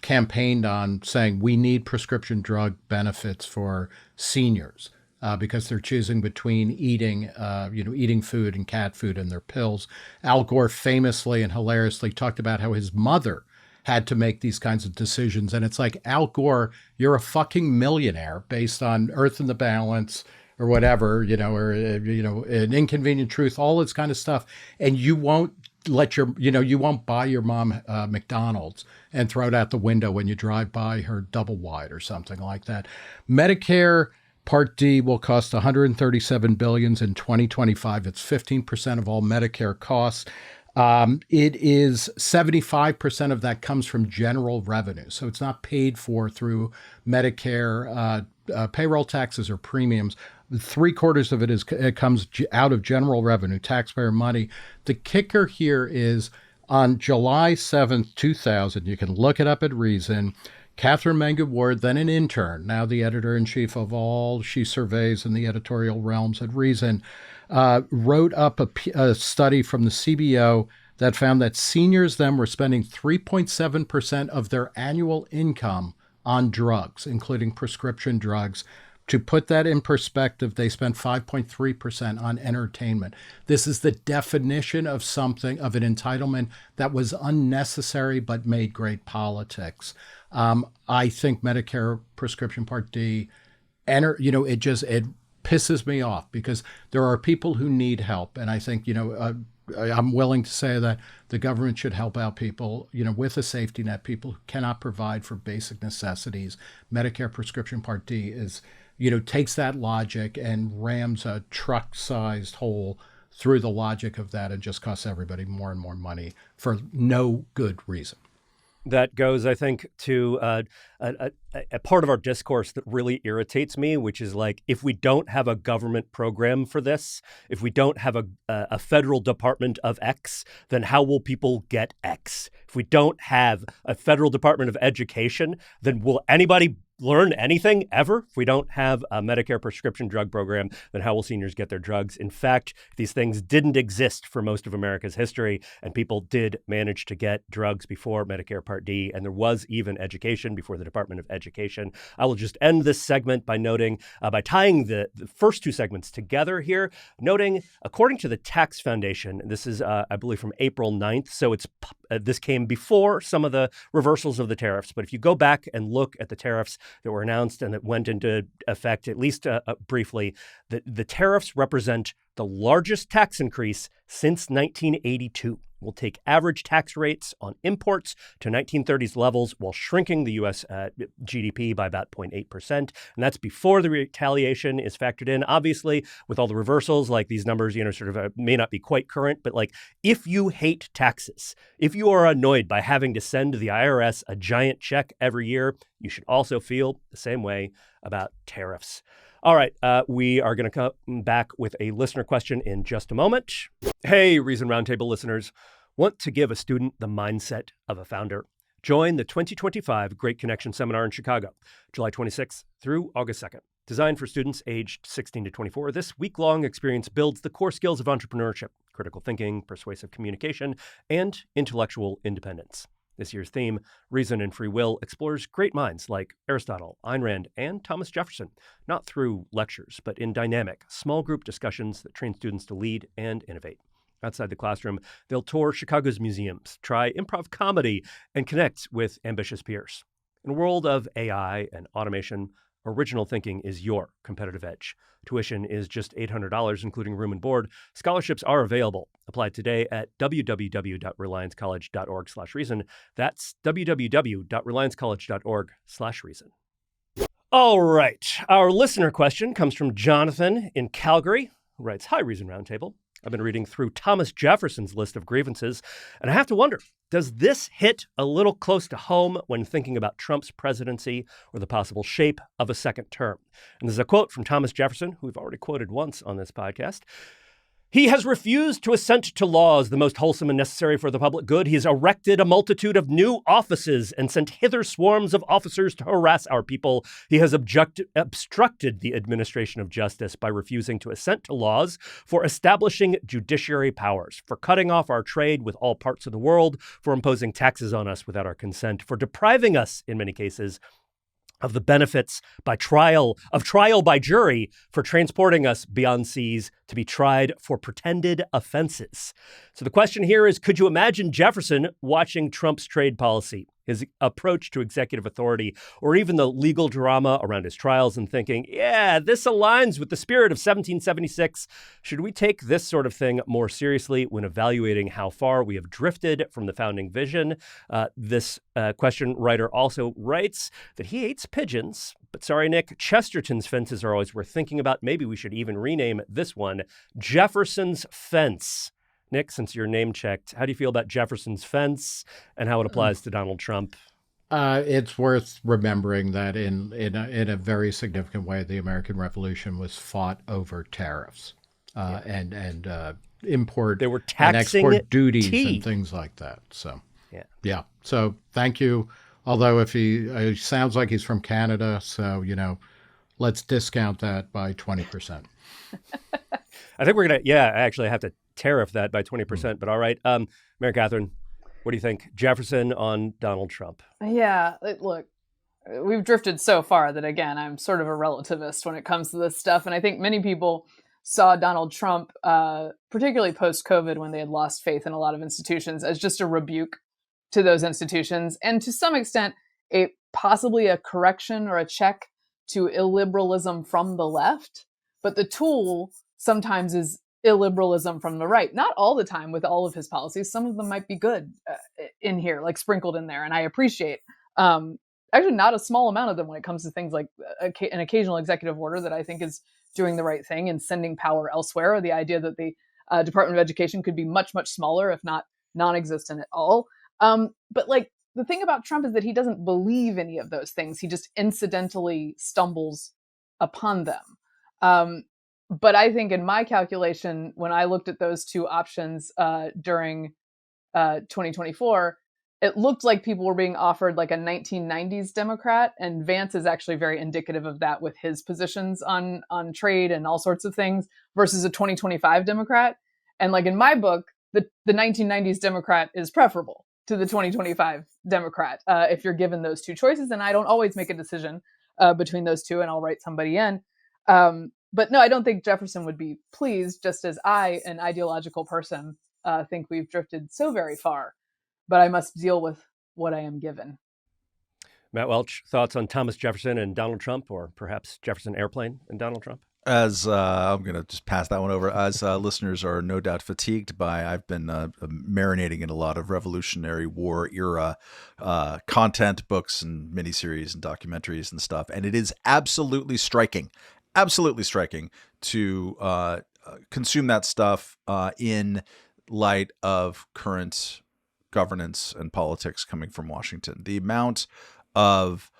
campaigned on, saying we need prescription drug benefits for seniors because they're choosing between eating food and cat food and their pills. Al Gore famously and hilariously talked about how his mother had to make these kinds of decisions. And it's like, Al Gore, you're a fucking millionaire based on Earth in the Balance or whatever, An Inconvenient Truth, all this kind of stuff. And you won't you won't buy your mom McDonald's and throw it out the window when you drive by her double wide or something like that. Medicare Part D will cost $137 billion in 2025. It's 15% of all Medicare costs. It is 75% of that comes from general revenue. So it's not paid for through Medicare payroll taxes or premiums. 3/4 of it comes out of general revenue, taxpayer money. The kicker here is on July 7th, 2000, you can look it up at Reason, Catherine Menga Ward, then an intern, now the editor-in-chief of all she surveys in the editorial realms at Reason, wrote up a study from the CBO that found that seniors then were spending 3.7% of their annual income on drugs, including prescription drugs. To put that in perspective, they spent 5.3% on entertainment. This is the definition of something, of an entitlement that was unnecessary but made great politics. I think Medicare Prescription Part D, it pisses me off because there are people who need help. And I think, I'm willing to say that the government should help out people, with a safety net, people who cannot provide for basic necessities. Medicare Prescription Part D is, takes that logic and rams a truck-sized hole through the logic of that and just costs everybody more and more money for no good reason. That goes, I think, to a part of our discourse that really irritates me, which is like, if we don't have a government program for this, if we don't have a federal department of X, then how will people get X? If we don't have a federal department of education, then will anybody learn anything ever? If we don't have a Medicare prescription drug program, then how will seniors get their drugs? In fact, these things didn't exist for most of America's history, and people did manage to get drugs before Medicare Part D, and there was even education before the Department of Education. I will just end this segment by noting, by tying the first two segments together here, noting, according to the Tax Foundation, this is, I believe, from April 9th, so this came before some of the reversals of the tariffs, but if you go back and look at the tariffs that were announced and that went into effect, at least briefly, the tariffs represent the largest tax increase since 1982. Will take average tax rates on imports to 1930s levels while shrinking the U.S. GDP by about 0.8%. And that's before the retaliation is factored in. Obviously, with all the reversals, like these numbers, may not be quite current. But like, if you hate taxes, if you are annoyed by having to send the IRS a giant check every year, you should also feel the same way about tariffs. All right, we are going to come back with a listener question in just a moment. Hey, Reason Roundtable listeners. Want to give a student the mindset of a founder? Join the 2025 Great Connection Seminar in Chicago, July 26th through August 2nd. Designed for students aged 16 to 24, this week-long experience builds the core skills of entrepreneurship, critical thinking, persuasive communication, and intellectual independence. This year's theme, Reason and Free Will, explores great minds like Aristotle, Ayn Rand, and Thomas Jefferson, not through lectures, but in dynamic, small group discussions that train students to lead and innovate. Outside the classroom, they'll tour Chicago's museums, try improv comedy, and connect with ambitious peers. In a world of AI and automation, original thinking is your competitive edge. Tuition is just $800, including room and board. Scholarships are available. Apply today at www.reliancecollege.org/reason. That's www.reliancecollege.org/reason. All right. Our listener question comes from Jonathan in Calgary, who writes, Hi, Reason Roundtable. I've been reading through Thomas Jefferson's list of grievances, and I have to wonder, does this hit a little close to home when thinking about Trump's presidency or the possible shape of a second term? And there's a quote from Thomas Jefferson, who we've already quoted once on this podcast. He has refused to assent to laws the most wholesome and necessary for the public good. He has erected a multitude of new offices and sent hither swarms of officers to harass our people. He has obstructed the administration of justice by refusing to assent to laws for establishing judiciary powers, for cutting off our trade with all parts of the world, for imposing taxes on us without our consent, for depriving us, in many cases, of the benefits of trial by jury, for transporting us beyond seas to be tried for pretended offenses. So the question here is, could you imagine Jefferson watching Trump's trade policy, his approach to executive authority, or even the legal drama around his trials and thinking, yeah, this aligns with the spirit of 1776. Should we take this sort of thing more seriously when evaluating how far we have drifted from the founding vision? This question writer also writes that he hates pigeons, but sorry, Nick, Chesterton's fences are always worth thinking about. Maybe we should even rename this one Jefferson's Fence. Nick, since you're name checked, how do you feel about Jefferson's Fence and how it applies to Donald Trump? It's worth remembering that in a very significant way, the American Revolution was fought over tariffs and import they were and taxing export duties tea and things like that. So yeah. So thank you. Although if he sounds like he's from Canada, so let's discount that by 20%. I think we're gonna. Actually, I have to tariff that by 20%. But all right, Mary Katharine, what do you think? Jefferson on Donald Trump? Yeah, look, we've drifted so far that, again, I'm sort of a relativist when it comes to this stuff. And I think many people saw Donald Trump, particularly post-COVID, when they had lost faith in a lot of institutions, as just a rebuke to those institutions. And to some extent, possibly a correction or a check to illiberalism from the left. But the tool sometimes is illiberalism from the right. Not all the time with all of his policies. Some of them might be good in here, like sprinkled in there. And I appreciate actually not a small amount of them when it comes to things like an occasional executive order that I think is doing the right thing and sending power elsewhere, or the idea that the Department of Education could be much, much smaller, if not non-existent at all. But like the thing about Trump is that he doesn't believe any of those things. He just incidentally stumbles upon them. But I think in my calculation, when I looked at those two options during 2024, it looked like people were being offered like a 1990s Democrat, and Vance is actually very indicative of that with his positions on trade and all sorts of things, versus a 2025 Democrat. And like in my book, the 1990s Democrat is preferable to the 2025 Democrat if you're given those two choices. And I don't always make a decision between those two, and I'll write somebody in. But no, I don't think Jefferson would be pleased, just as I, an ideological person, think we've drifted so very far. But I must deal with what I am given. Matt Welch, thoughts on Thomas Jefferson and Donald Trump, or perhaps Jefferson Airplane and Donald Trump? As I'm going to just pass that one over. As listeners are no doubt fatigued by, I've been marinating in a lot of Revolutionary War era content, books and miniseries and documentaries and stuff. And it is absolutely striking to consume that stuff in light of current governance and politics coming from Washington. The amount of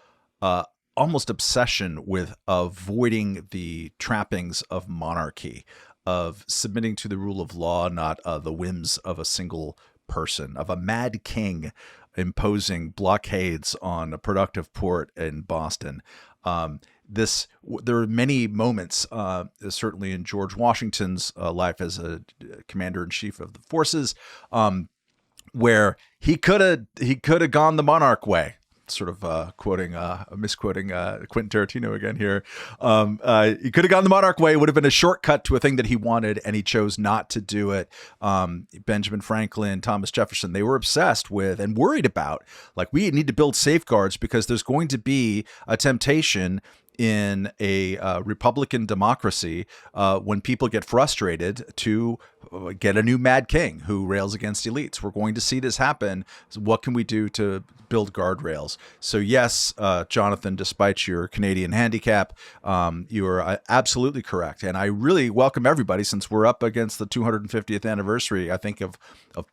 almost obsession with avoiding the trappings of monarchy, of submitting to the rule of law, not the whims of a single person, of a mad king imposing blockades on a productive port in Boston. There are many moments, certainly in George Washington's life as a commander-in-chief of the forces, where he could have gone the monarch way. Sort of misquoting Quentin Tarantino again here. He could have gone the monarch way. It would have been a shortcut to a thing that he wanted, and he chose not to do it. Benjamin Franklin, Thomas Jefferson, they were obsessed with and worried about, like, we need to build safeguards because there's going to be a temptation in a Republican democracy when people get frustrated to get a new mad king who rails against elites. We're going to see this happen. So what can we do to build guardrails? So yes, Jonathan, despite your Canadian handicap, you are absolutely correct. And I really welcome everybody, since we're up against the 250th anniversary, I think, of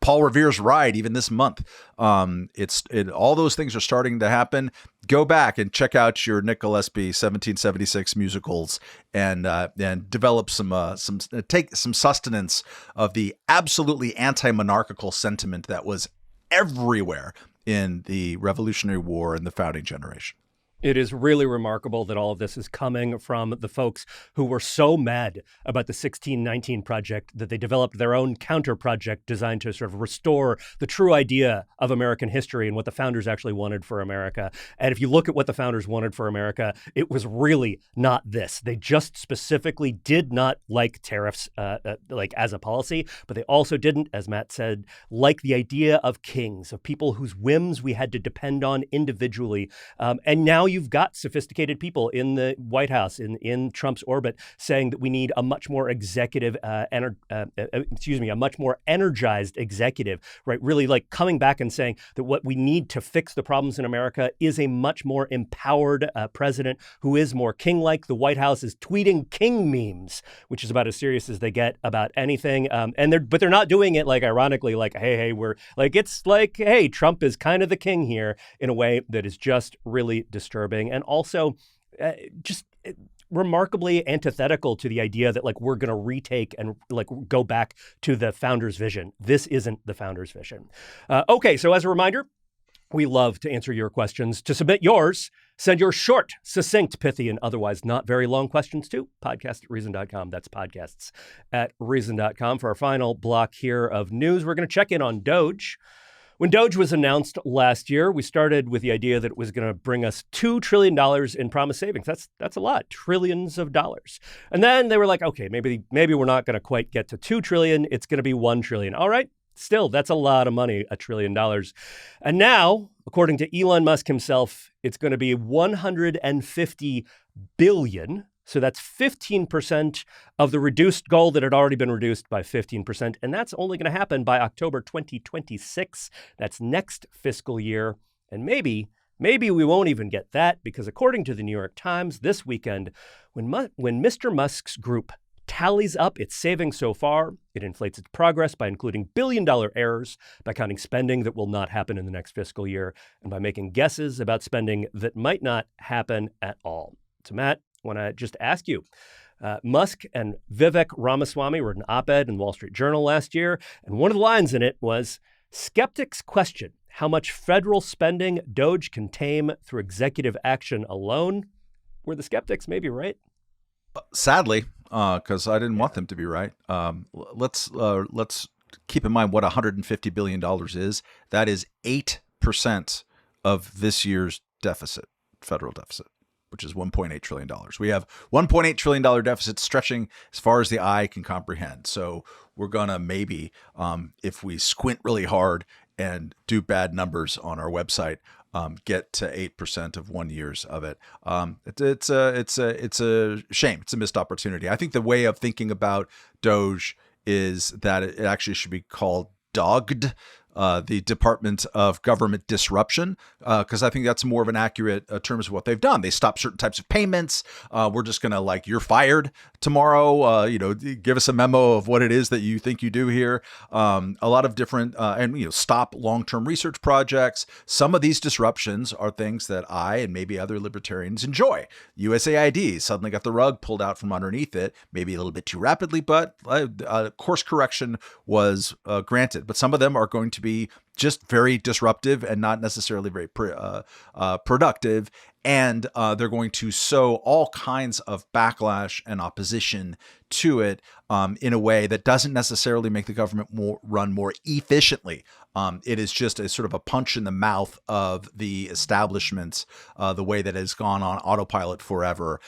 Paul Revere's ride, even this month. All those things are starting to happen. Go back and check out your Nick Gillespie 1776 musicals and develop take some sustenance of the absolutely anti-monarchical sentiment that was everywhere in the Revolutionary War and the founding generation. It is really remarkable that all of this is coming from the folks who were so mad about the 1619 project that they developed their own counter project designed to sort of restore the true idea of American history and what the founders actually wanted for America. And if you look at what the founders wanted for America, it was really not this. They just specifically did not like tariffs like as a policy, but they also didn't, as Matt said, like the idea of kings, of people whose whims we had to depend on individually. And now you've got sophisticated people in the White House, in Trump's orbit, saying that we need a much more a much more energized executive, right? Really like coming back and saying that what we need to fix the problems in America is a much more empowered president who is more king-like. The White House is tweeting king memes, which is about as serious as they get about anything. But they're not doing it like ironically, like, hey, we're like, it's like, hey, Trump is kind of the king here, in a way that is just really disturbing and also just remarkably antithetical to the idea that like we're going to retake and like go back to the founders' vision. This isn't the founders' vision. Okay, so as a reminder, we love to answer your questions. To submit yours, send your short, succinct, pithy, and otherwise not very long questions to podcast@reason.com. That's podcasts@reason.com. For our final block here of news, we're going to check in on Doge. When Doge was announced last year, we started with the idea that it was going to bring us $2 trillion in promised savings. That's a lot, trillions of dollars. And then they were like, okay, maybe we're not going to quite get to 2 trillion. It's going to be 1 trillion. All right. Still, that's a lot of money, $1 trillion. And now, according to Elon Musk himself, it's going to be 150 billion. So that's 15% of the reduced goal that had already been reduced by 15%. And that's only going to happen by October 2026. That's next fiscal year. And maybe we won't even get that, because according to the New York Times this weekend, when Mr. Musk's group tallies up its savings so far, it inflates its progress by including billion-dollar errors, by counting spending that will not happen in the next fiscal year, and by making guesses about spending that might not happen at all. So Matt, I want to just ask you, Musk and Vivek Ramaswamy wrote an op-ed in the Wall Street Journal last year, and one of the lines in it was, skeptics question how much federal spending Doge can tame through executive action alone. Were the skeptics maybe right? Sadly, because I didn't want them to be right. Let's keep in mind what $150 billion is. That is 8% of this year's deficit, federal deficit, which is $1.8 trillion. We have $1.8 trillion deficit stretching as far as the eye can comprehend. So we're going to maybe, if we squint really hard and do bad numbers on our website, get to 8% of 1 year's of it. It's a shame. It's a missed opportunity. I think the way of thinking about Doge is that it actually should be called DOGD, the Department of Government Disruption, because I think that's more of an accurate terms of what they've done. They stop certain types of payments. We're just going to like, you're fired tomorrow. Give us a memo of what it is that you think you do here. A lot of different and stop long-term research projects. Some of these disruptions are things that I and maybe other libertarians enjoy. USAID suddenly got the rug pulled out from underneath it, maybe a little bit too rapidly, but course correction was granted. But some of them are going to be just very disruptive and not necessarily very productive. And they're going to sow all kinds of backlash and opposition to it in a way that doesn't necessarily make the government run more efficiently. It is just a sort of a punch in the mouth of the establishments, the way that has gone on autopilot forever.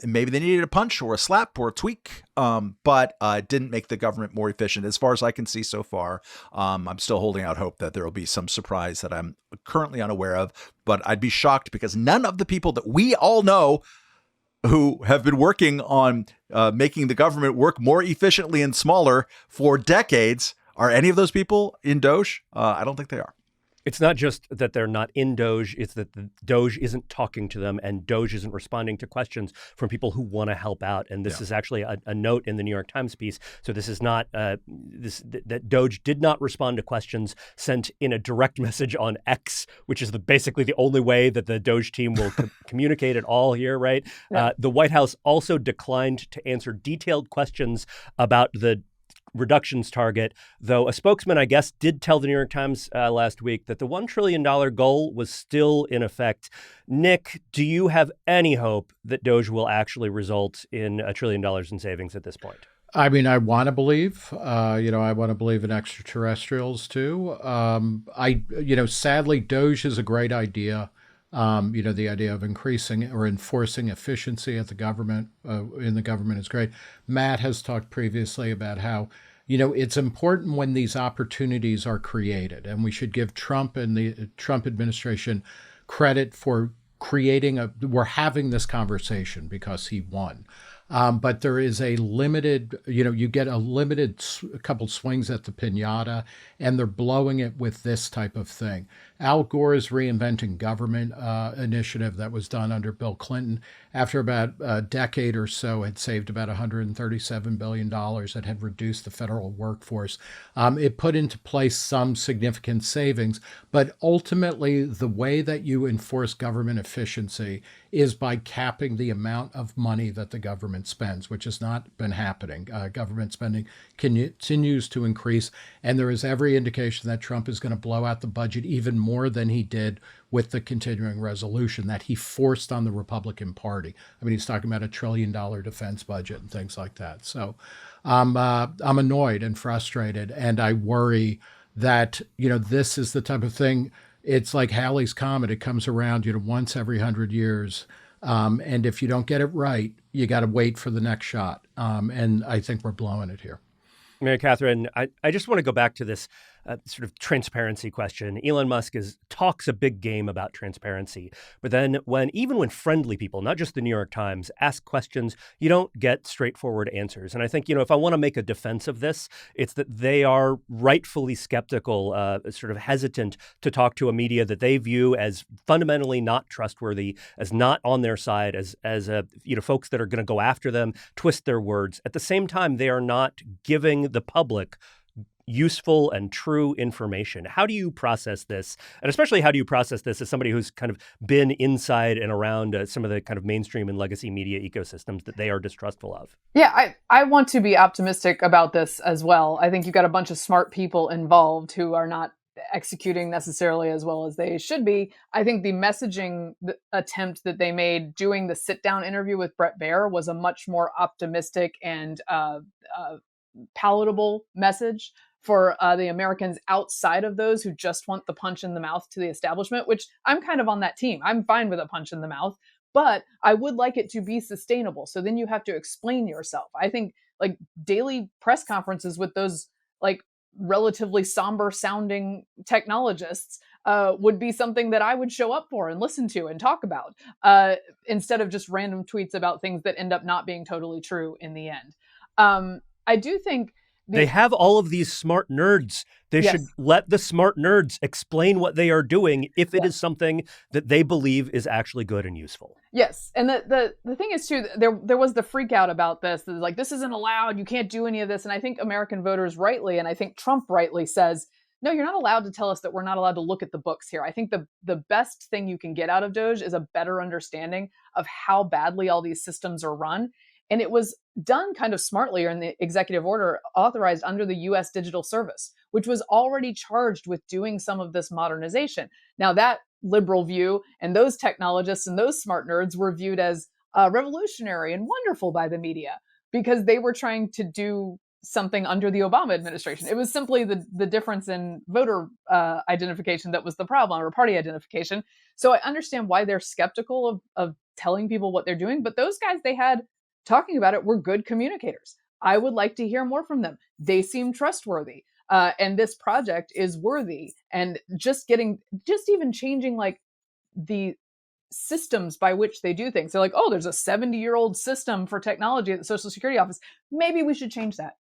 Maybe they needed a punch or a slap or a tweak, but it didn't make the government more efficient. As far as I can see so far, I'm still holding out hope that there will be some surprise that I'm currently unaware of, but I'd be shocked because none of the people that we all know who have been working on making the government work more efficiently and smaller for decades. Are any of those people in Doge? I don't think they are. It's not just that they're not in Doge, it's that the Doge isn't talking to them and Doge isn't responding to questions from people who want to help out. And this is actually a note in the New York Times piece. So this is not that Doge did not respond to questions sent in a direct message on X, which is basically the only way that the Doge team will communicate at all here, right? Yeah. The White House also declined to answer detailed questions about the reductions target, though a spokesman, I guess, did tell the New York Times last week that the $1 trillion goal was still in effect. Nick, do you have any hope that Doge will actually result in $1 trillion in savings at this point? I mean, I want to believe, I want to believe in extraterrestrials too. Sadly, Doge is a great idea. The idea of increasing or enforcing efficiency at the government, in the government is great. Matt has talked previously about how, it's important when these opportunities are created, and we should give Trump and the Trump administration credit for we're having this conversation because he won. But there is a limited, you get a couple swings at the piñata, and they're blowing it with this type of thing. Al Gore's Reinventing Government initiative that was done under Bill Clinton, after about a decade or so, had saved about $137 billion that had reduced the federal workforce. It put into place some significant savings, but ultimately the way that you enforce government efficiency is by capping the amount of money that the government spends, which has not been happening. Government spending continues to increase, and there is every indication that Trump is going to blow out the budget even more than he did with the continuing resolution that he forced on the Republican Party. I mean, he's talking about $1 trillion defense budget and things like that. So I'm annoyed and frustrated, and I worry that, this is the type of thing. It's like Halley's Comet. It comes around, once every 100 years. And if you don't get it right, you got to wait for the next shot. And I think we're blowing it here. Mary Katharine, I just want to go back to this sort of transparency question. Elon Musk talks a big game about transparency, but then even when friendly people, not just the New York Times, ask questions, you don't get straightforward answers. And I think, if I want to make a defense of this, it's that they are rightfully skeptical, sort of hesitant to talk to a media that they view as fundamentally not trustworthy, as not on their side, as folks that are going to go after them, twist their words. At the same time, they are not giving the public useful and true information. How do you process this? And especially, how do you process this as somebody who's kind of been inside and around some of the kind of mainstream and legacy media ecosystems that they are distrustful of? Yeah, I want to be optimistic about this as well. I think you've got a bunch of smart people involved who are not executing necessarily as well as they should be. I think the messaging attempt that they made doing the sit-down interview with Bret Baier was a much more optimistic and palatable message for the Americans outside of those who just want the punch in the mouth to the establishment, which I'm kind of on that team. I'm fine with a punch in the mouth, but I would like it to be sustainable. So then you have to explain yourself. I think like daily press conferences with those like relatively somber sounding technologists would be something that I would show up for and listen to and talk about instead of just random tweets about things that end up not being totally true in the end. I do think they have all of these smart nerds. They should let the smart nerds explain what they are doing if it is something that they believe is actually good and useful. Yes. And the thing is, too, there was the freak out about this. Like, this isn't allowed. You can't do any of this. And I think American voters rightly, and I think Trump rightly says, no, you're not allowed to tell us that we're not allowed to look at the books here. I think the best thing you can get out of Doge is a better understanding of how badly all these systems are run. And it was done kind of smartly in the executive order authorized under the U.S. Digital Service, which was already charged with doing some of this modernization. Now, that liberal view and those technologists and those smart nerds were viewed as revolutionary and wonderful by the media because they were trying to do something under the Obama administration. It was simply the difference in voter identification that was the problem, or party identification. So I understand why they're skeptical of telling people what they're doing. But those guys they had talking about it were good communicators. I would like to hear more from them. They seem trustworthy. And this project is worthy. And just even changing like the systems by which they do things. They're like, oh, there's a 70-year-old system for technology at the Social Security office. Maybe we should change that.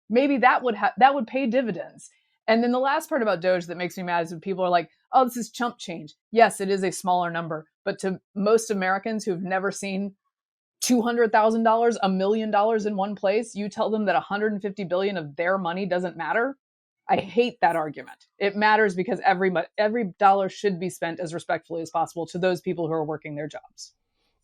Maybe that would pay dividends. And then the last part about Doge that makes me mad is when people are like, oh, this is chump change. Yes, it is a smaller number, but to most Americans who've never seen $200,000, $1 million in one place, you tell them that 150 billion of their money doesn't matter. I hate that argument. It matters because every dollar should be spent as respectfully as possible to those people who are working their jobs.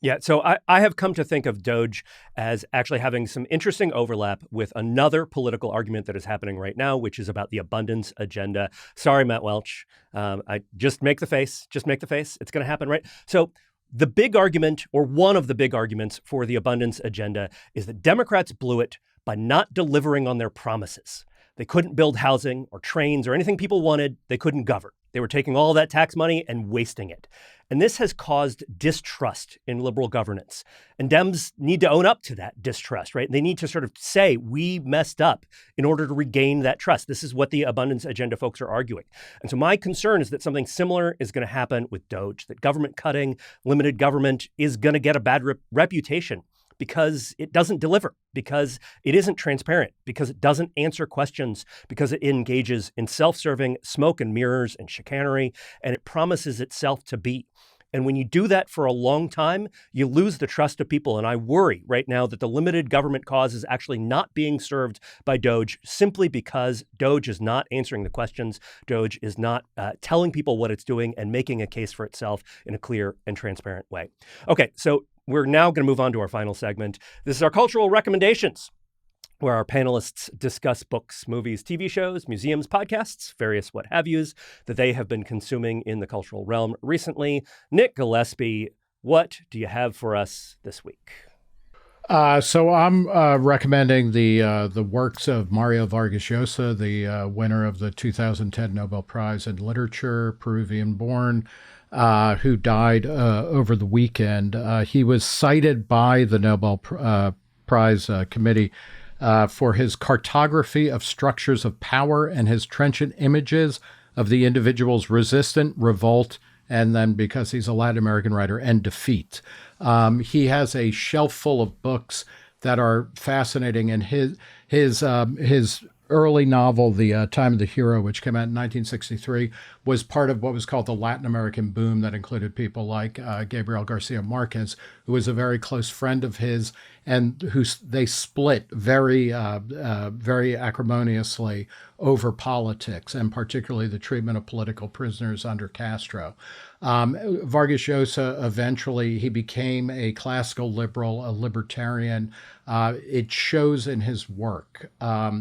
Yeah, so I have come to think of Doge as actually having some interesting overlap with another political argument that is happening right now, which is about the abundance agenda. Sorry, Matt Welch. I just make the face. Just make the face. It's going to happen, right? So the big argument, or one of the big arguments for the abundance agenda, is that Democrats blew it by not delivering on their promises. They couldn't build housing or trains or anything people wanted. They couldn't govern. They were taking all that tax money and wasting it. And this has caused distrust in liberal governance. And Dems need to own up to that distrust, right? They need to sort of say, we messed up in order to regain that trust. This is what the abundance agenda folks are arguing. And so my concern is that something similar is going to happen with Doge, that government cutting, limited government is going to get a bad reputation because it doesn't deliver, because it isn't transparent, because it doesn't answer questions, because it engages in self-serving smoke and mirrors and chicanery, and it promises itself to be. And when you do that for a long time, you lose the trust of people. And I worry right now that the limited government cause is actually not being served by Doge simply because Doge is not answering the questions. Doge is not telling people what it's doing and making a case for itself in a clear and transparent way. Okay, so we're now going to move on to our final segment. This is our cultural recommendations, where our panelists discuss books, movies, TV shows, museums, podcasts, various what have yous that they have been consuming in the cultural realm recently. Nick Gillespie, what do you have for us this week? So I'm recommending the works of Mario Vargas Llosa, the winner of the 2010 Nobel Prize in Literature, Peruvian-born, who died over the weekend. He was cited by the Nobel Prize Committee for his cartography of structures of power and his trenchant images of the individual's resistance, revolt, and then, because he's a Latin American writer, and defeat. He has a shelf full of books that are fascinating, and his early novel, The Time of the Hero, which came out in 1963, was part of what was called the Latin American boom that included people like Gabriel Garcia Marquez, who was a very close friend of his, and who they split very acrimoniously over politics, and particularly the treatment of political prisoners under Castro. Vargas Llosa, eventually, he became a classical liberal, a libertarian. It shows in his work,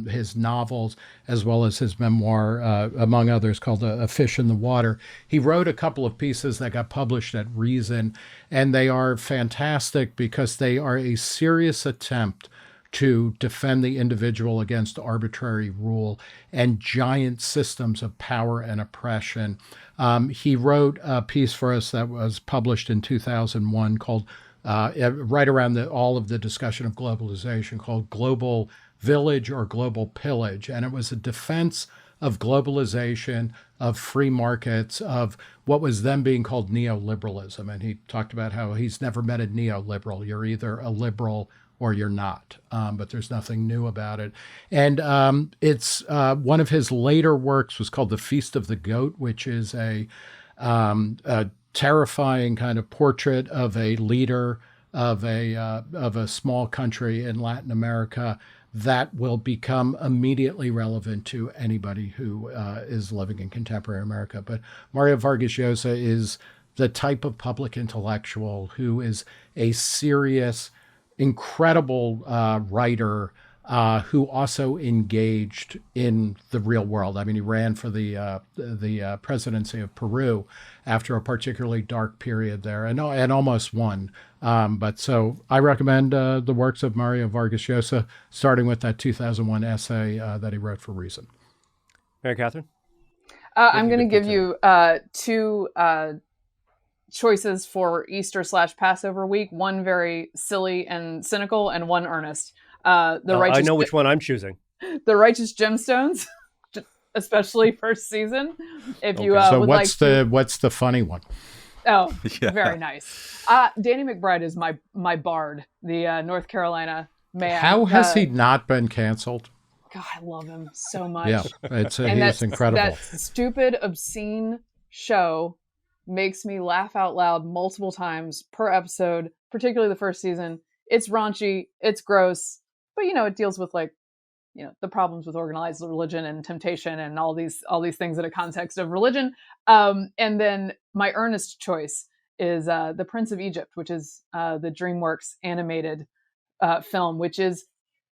his novels, as well as his memoir, among others, called A Fish in the Water. He wrote a couple of pieces that got published at Reason, and they are fantastic because they are a serious attempt to defend the individual against arbitrary rule and giant systems of power and oppression. He wrote a piece for us that was published in 2001 called, right around all of the discussion of globalization, called Global Village or Global Pillage. And it was a defense of globalization, of free markets, of what was then being called neoliberalism. And he talked about how he's never met a neoliberal. You're either a liberal or you're not, but there's nothing new about it. And it's one of his later works was called The Feast of the Goat, which is a terrifying kind of portrait of a leader of a small country in Latin America that will become immediately relevant to anybody who is living in contemporary America. But Mario Vargas Llosa is the type of public intellectual who is a serious, incredible writer who also engaged in the real world. I mean, he ran for the presidency of Peru after a particularly dark period there, and almost won. But so I recommend the works of Mario Vargas Llosa, starting with that 2001 essay that he wrote for Reason. Mary Katharine? I'm going to give you two choices for Easter/Passover week. One very silly and cynical, and one earnest. I know which one I'm choosing. The Righteous Gemstones, especially first season. If you so what's the funny one? Oh, Yeah. very nice. Danny McBride is my bard, the North Carolina man. How has he not been canceled? God, I love him so much. Yeah, he was incredible. That stupid, obscene show makes me laugh out loud multiple times per episode, particularly the first season. It's raunchy, it's gross, but it deals with the problems with organized religion and temptation and all these things in a context of religion. And then my earnest choice is The Prince of Egypt, which is the DreamWorks animated film, which is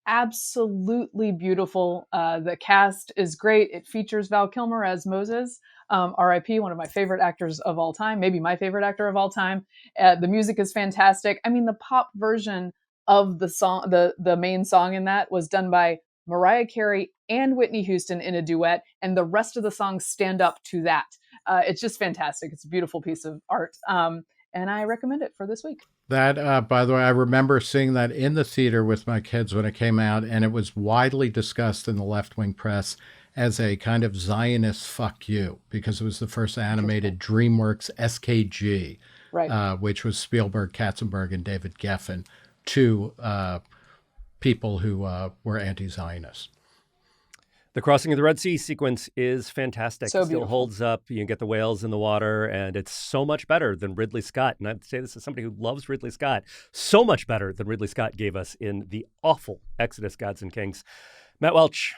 absolutely beautiful. The cast is great. It features Val Kilmer as Moses, R.I.P., one of my favorite actors of all time, maybe my favorite actor of all time. The music is fantastic. I mean, the pop version of the song, the main song in that was done by Mariah Carey and Whitney Houston in a duet, and the rest of the songs stand up to that. It's just fantastic. It's a beautiful piece of art, and I recommend it for this week. That, by the way, I remember seeing that in the theater with my kids when it came out, and it was widely discussed in the left-wing press as a kind of Zionist fuck you, because it was the first animated DreamWorks SKG, right? Which was Spielberg, Katzenberg, and David Geffen, two people who were anti-Zionist. The crossing of the Red Sea sequence is fantastic. So it still beautiful. holds up. You can get the whales in the water, and it's so much better than Ridley Scott. And I'd say this is somebody who loves Ridley Scott. So much better than Ridley Scott gave us in the awful Exodus, Gods and Kings. Matt Welch,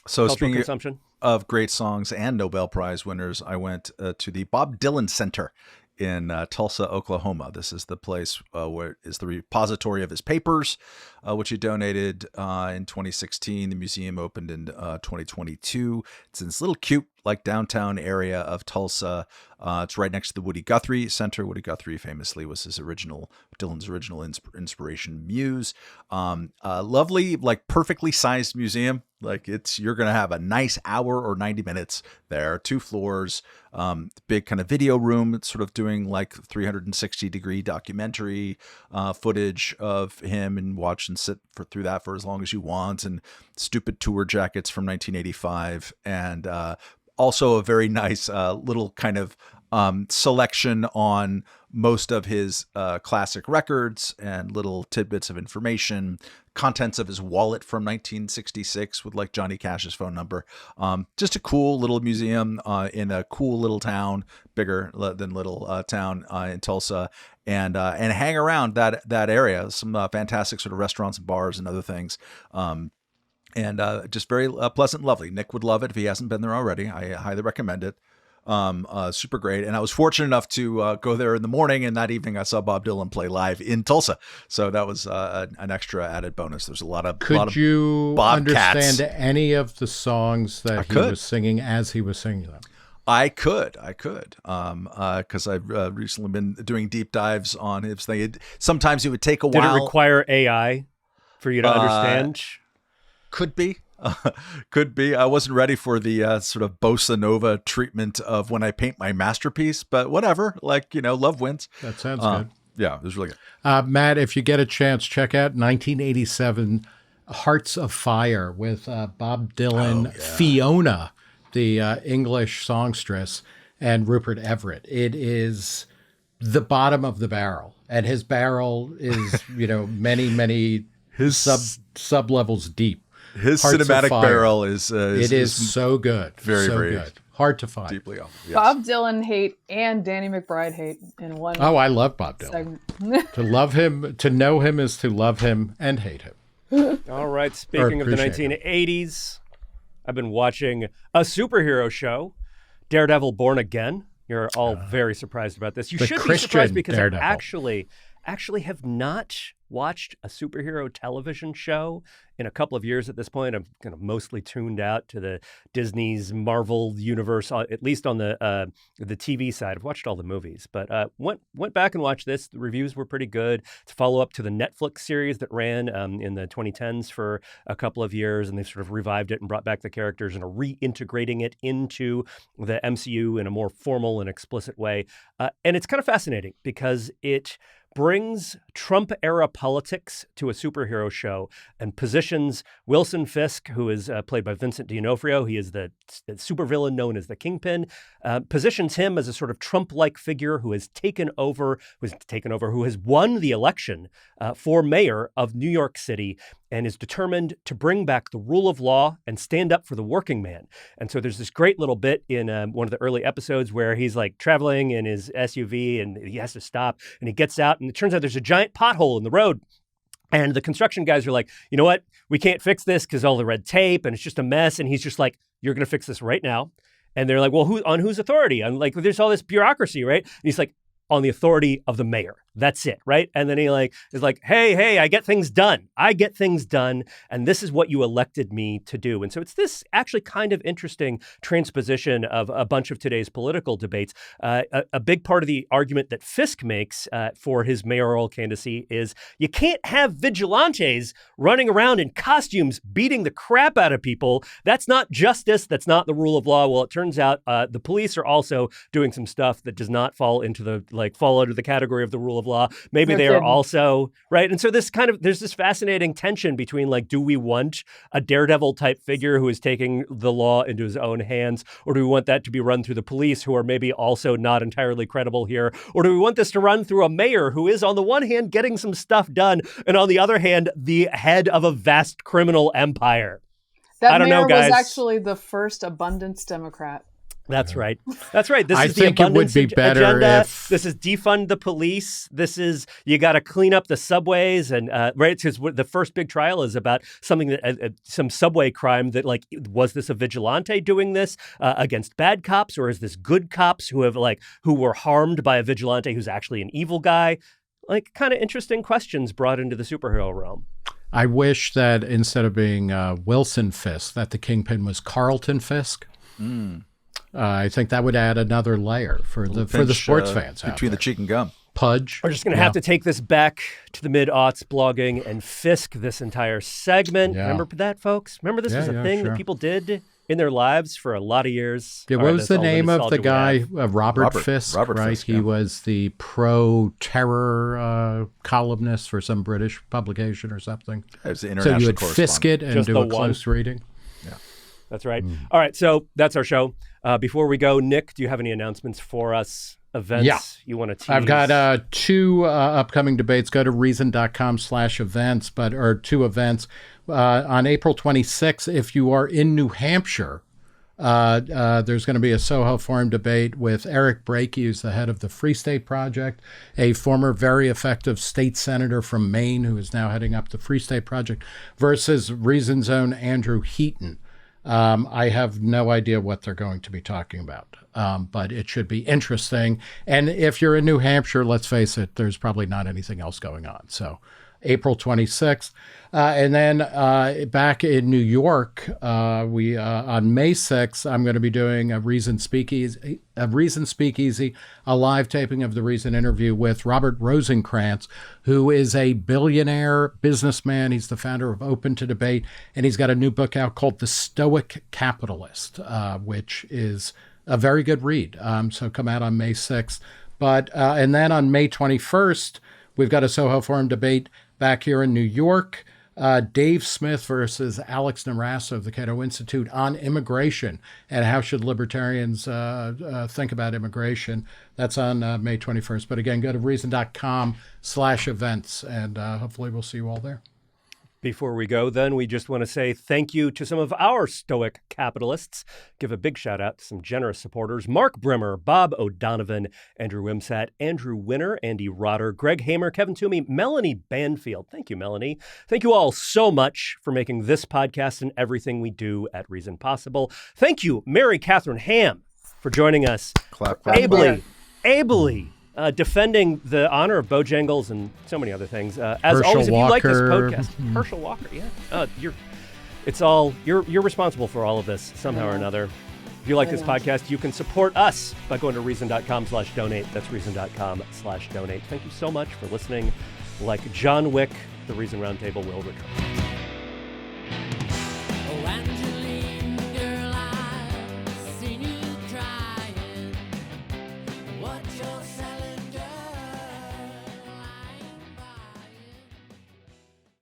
So cultural speaking consumption. of great songs and Nobel Prize winners, I went to the Bob Dylan Center in Tulsa, Oklahoma. This is the place where is the repository of his papers, which he donated in 2016. The museum opened in 2022. It's in this little cute, downtown area of Tulsa. It's right next to the Woody Guthrie Center. Woody Guthrie famously was Dylan's original inspiration muse. Lovely, perfectly sized museum. You're going to have a nice hour or 90 minutes there, 2 floors, big kind of video room. It's sort of doing 360-degree documentary footage of him, and watch and sit through that for as long as you want, and stupid tour jackets from 1985. And also a very nice little kind of selection on most of his classic records and little tidbits of information, contents of his wallet from 1966 with Johnny Cash's phone number. Just a cool little museum in a cool little town, bigger than little town in Tulsa, and hang around that area. Some fantastic sort of restaurants and bars and other things. And just very pleasant and lovely. Nick would love it if he hasn't been there already. I highly recommend it. Super great. And I was fortunate enough to go there in the morning, and that evening I saw Bob Dylan play live in Tulsa. So that was an extra added bonus. There's a lot of Could you Bobcats. understand any of the songs that he was singing as he was singing them? I could, because I've recently been doing deep dives on his thing. Sometimes it would take a while. Did it require AI for you to understand? Could be. Could be. I wasn't ready for the sort of bossa nova treatment of When I Paint My Masterpiece, but whatever. Love wins. That sounds good. Yeah, it was really good. Matt, if you get a chance, check out 1987 Hearts of Fire with Bob Dylan, Fiona, the English songstress, and Rupert Everett. It is the bottom of the barrel, and his barrel is, many, many sub levels deep. His Hearts cinematic barrel is so good. Very, so very good. Hard to find. Deeply off. Yes. Bob Dylan hate and Danny McBride hate in one. Oh, I love Bob Dylan. segment. To love him, to know him is to love him and hate him. All right. Speaking of the 1980s, I've been watching a superhero show, Daredevil Born Again. You're all very surprised about this. You The should be Christian surprised because Daredevil. I actually have not watched a superhero television show in a couple of years at this point. I'm kind of mostly tuned out to the Disney's Marvel universe, at least on the TV side. I've watched all the movies, but went back and watched this. The reviews were pretty good. It's a follow-up to the Netflix series that ran in the 2010s for a couple of years, and they've sort of revived it and brought back the characters and are reintegrating it into the MCU in a more formal and explicit way. And it's kind of fascinating because it brings Trump-era politics to a superhero show and positions Wilson Fisk, who is played by Vincent D'Onofrio, he is the supervillain known as the Kingpin, positions him as a sort of Trump-like figure who has who has won the election for mayor of New York City and is determined to bring back the rule of law and stand up for the working man. And so there's this great little bit in one of the early episodes where he's like traveling in his SUV and he has to stop and he gets out and it turns out there's a giant pothole in the road. And the construction guys are like, you know what? We can't fix this because all the red tape and it's just a mess. And he's just like, you're going to fix this right now. And they're like, well, on whose authority? I'm like, there's all this bureaucracy, right? And he's like, on the authority of the mayor. That's it, right? And then he is like, hey, I get things done. And this is what you elected me to do. And so it's this actually kind of interesting transposition of a bunch of today's political debates. A big part of the argument that Fisk makes for his mayoral candidacy is you can't have vigilantes running around in costumes beating the crap out of people. That's not justice. That's not the rule of law. Well, it turns out the police are also doing some stuff that does not fall under the category of the rule of law. Maybe they are also, right? And so there's this fascinating tension between do we want a daredevil type figure who is taking the law into his own hands, or do we want that to be run through the police who are maybe also not entirely credible here? Or do we want this to run through a mayor who is on the one hand getting some stuff done and on the other hand, the head of a vast criminal empire? That I don't mayor know, guys. was actually the first abundance Democrat. That's right. This I is the think it would abundance be better agenda. if This is defund the police. This is you got to clean up the subways and right. Because the first big trial is about something that some subway crime that was this a vigilante doing this against bad cops, or is this good cops who were harmed by a vigilante who's actually an evil guy? Kind of interesting questions brought into the superhero realm. I wish that instead of being Wilson Fisk, that the Kingpin was Carlton Fisk. I think that would add another layer for the sports fans out between there. the cheek and gum. Pudge. We're just going to have to take this back to the mid-aughts blogging and Fisk this entire segment. Yeah. Remember that, folks? Remember this was a thing that people did in their lives for a lot of years. Yeah, what was the name of the guy? Robert Fisk, Robert right? Fisk, He was the pro-terror columnist for some British publication or something. It was the So international you would correspondent. Fisk it and Just do the a close reading. That's right. All right, so that's our show. Before we go, Nick, do you have any announcements for us? Events you want to tease? I've got two upcoming debates. Go to reason.com/events, or two events. On April 26th, if you are in New Hampshire, there's going to be a Soho Forum debate with Eric Brakey, who's the head of the Free State Project, a former very effective state senator from Maine who is now heading up the Free State Project, versus Reason's own Andrew Heaton. I have no idea what they're going to be talking about, but it should be interesting. And if you're in New Hampshire, let's face it, there's probably not anything else going on. So April 26th. And then back in New York, we on May 6th, I'm going to be doing a Reason Speakeasy, a live taping of the Reason interview with Robert Rosencrantz, who is a billionaire businessman. He's the founder of Open to Debate, and he's got a new book out called The Stoic Capitalist, which is a very good read. So come out on May 6th. And then on May 21st, we've got a Soho Forum debate back here in New York. Dave Smith versus Alex Narasso of the Cato Institute on immigration and how should libertarians think about immigration. That's on May 21st. But again, go to reason.com/events and hopefully we'll see you all there. Before we go, then, we just want to say thank you to some of our stoic capitalists. Give a big shout out to some generous supporters: Mark Brimmer, Bob O'Donovan, Andrew Wimsatt, Andrew Winner, Andy Rotter, Greg Hamer, Kevin Toomey, Melanie Banfield. Thank you, Melanie. Thank you all so much for making this podcast and everything we do at Reason possible. Thank you, Mary Katharine Ham, for joining us. Clap, clap, Ably. Defending the honor of Bojangles and so many other things. As Herschel always, if you like this Walker. podcast, Herschel Walker, you're responsible for all of this somehow or another. If you like this podcast, you can support us by going to reason.com/donate. That's reason.com/donate. Thank you so much for listening. Like John Wick, the Reason Roundtable will return.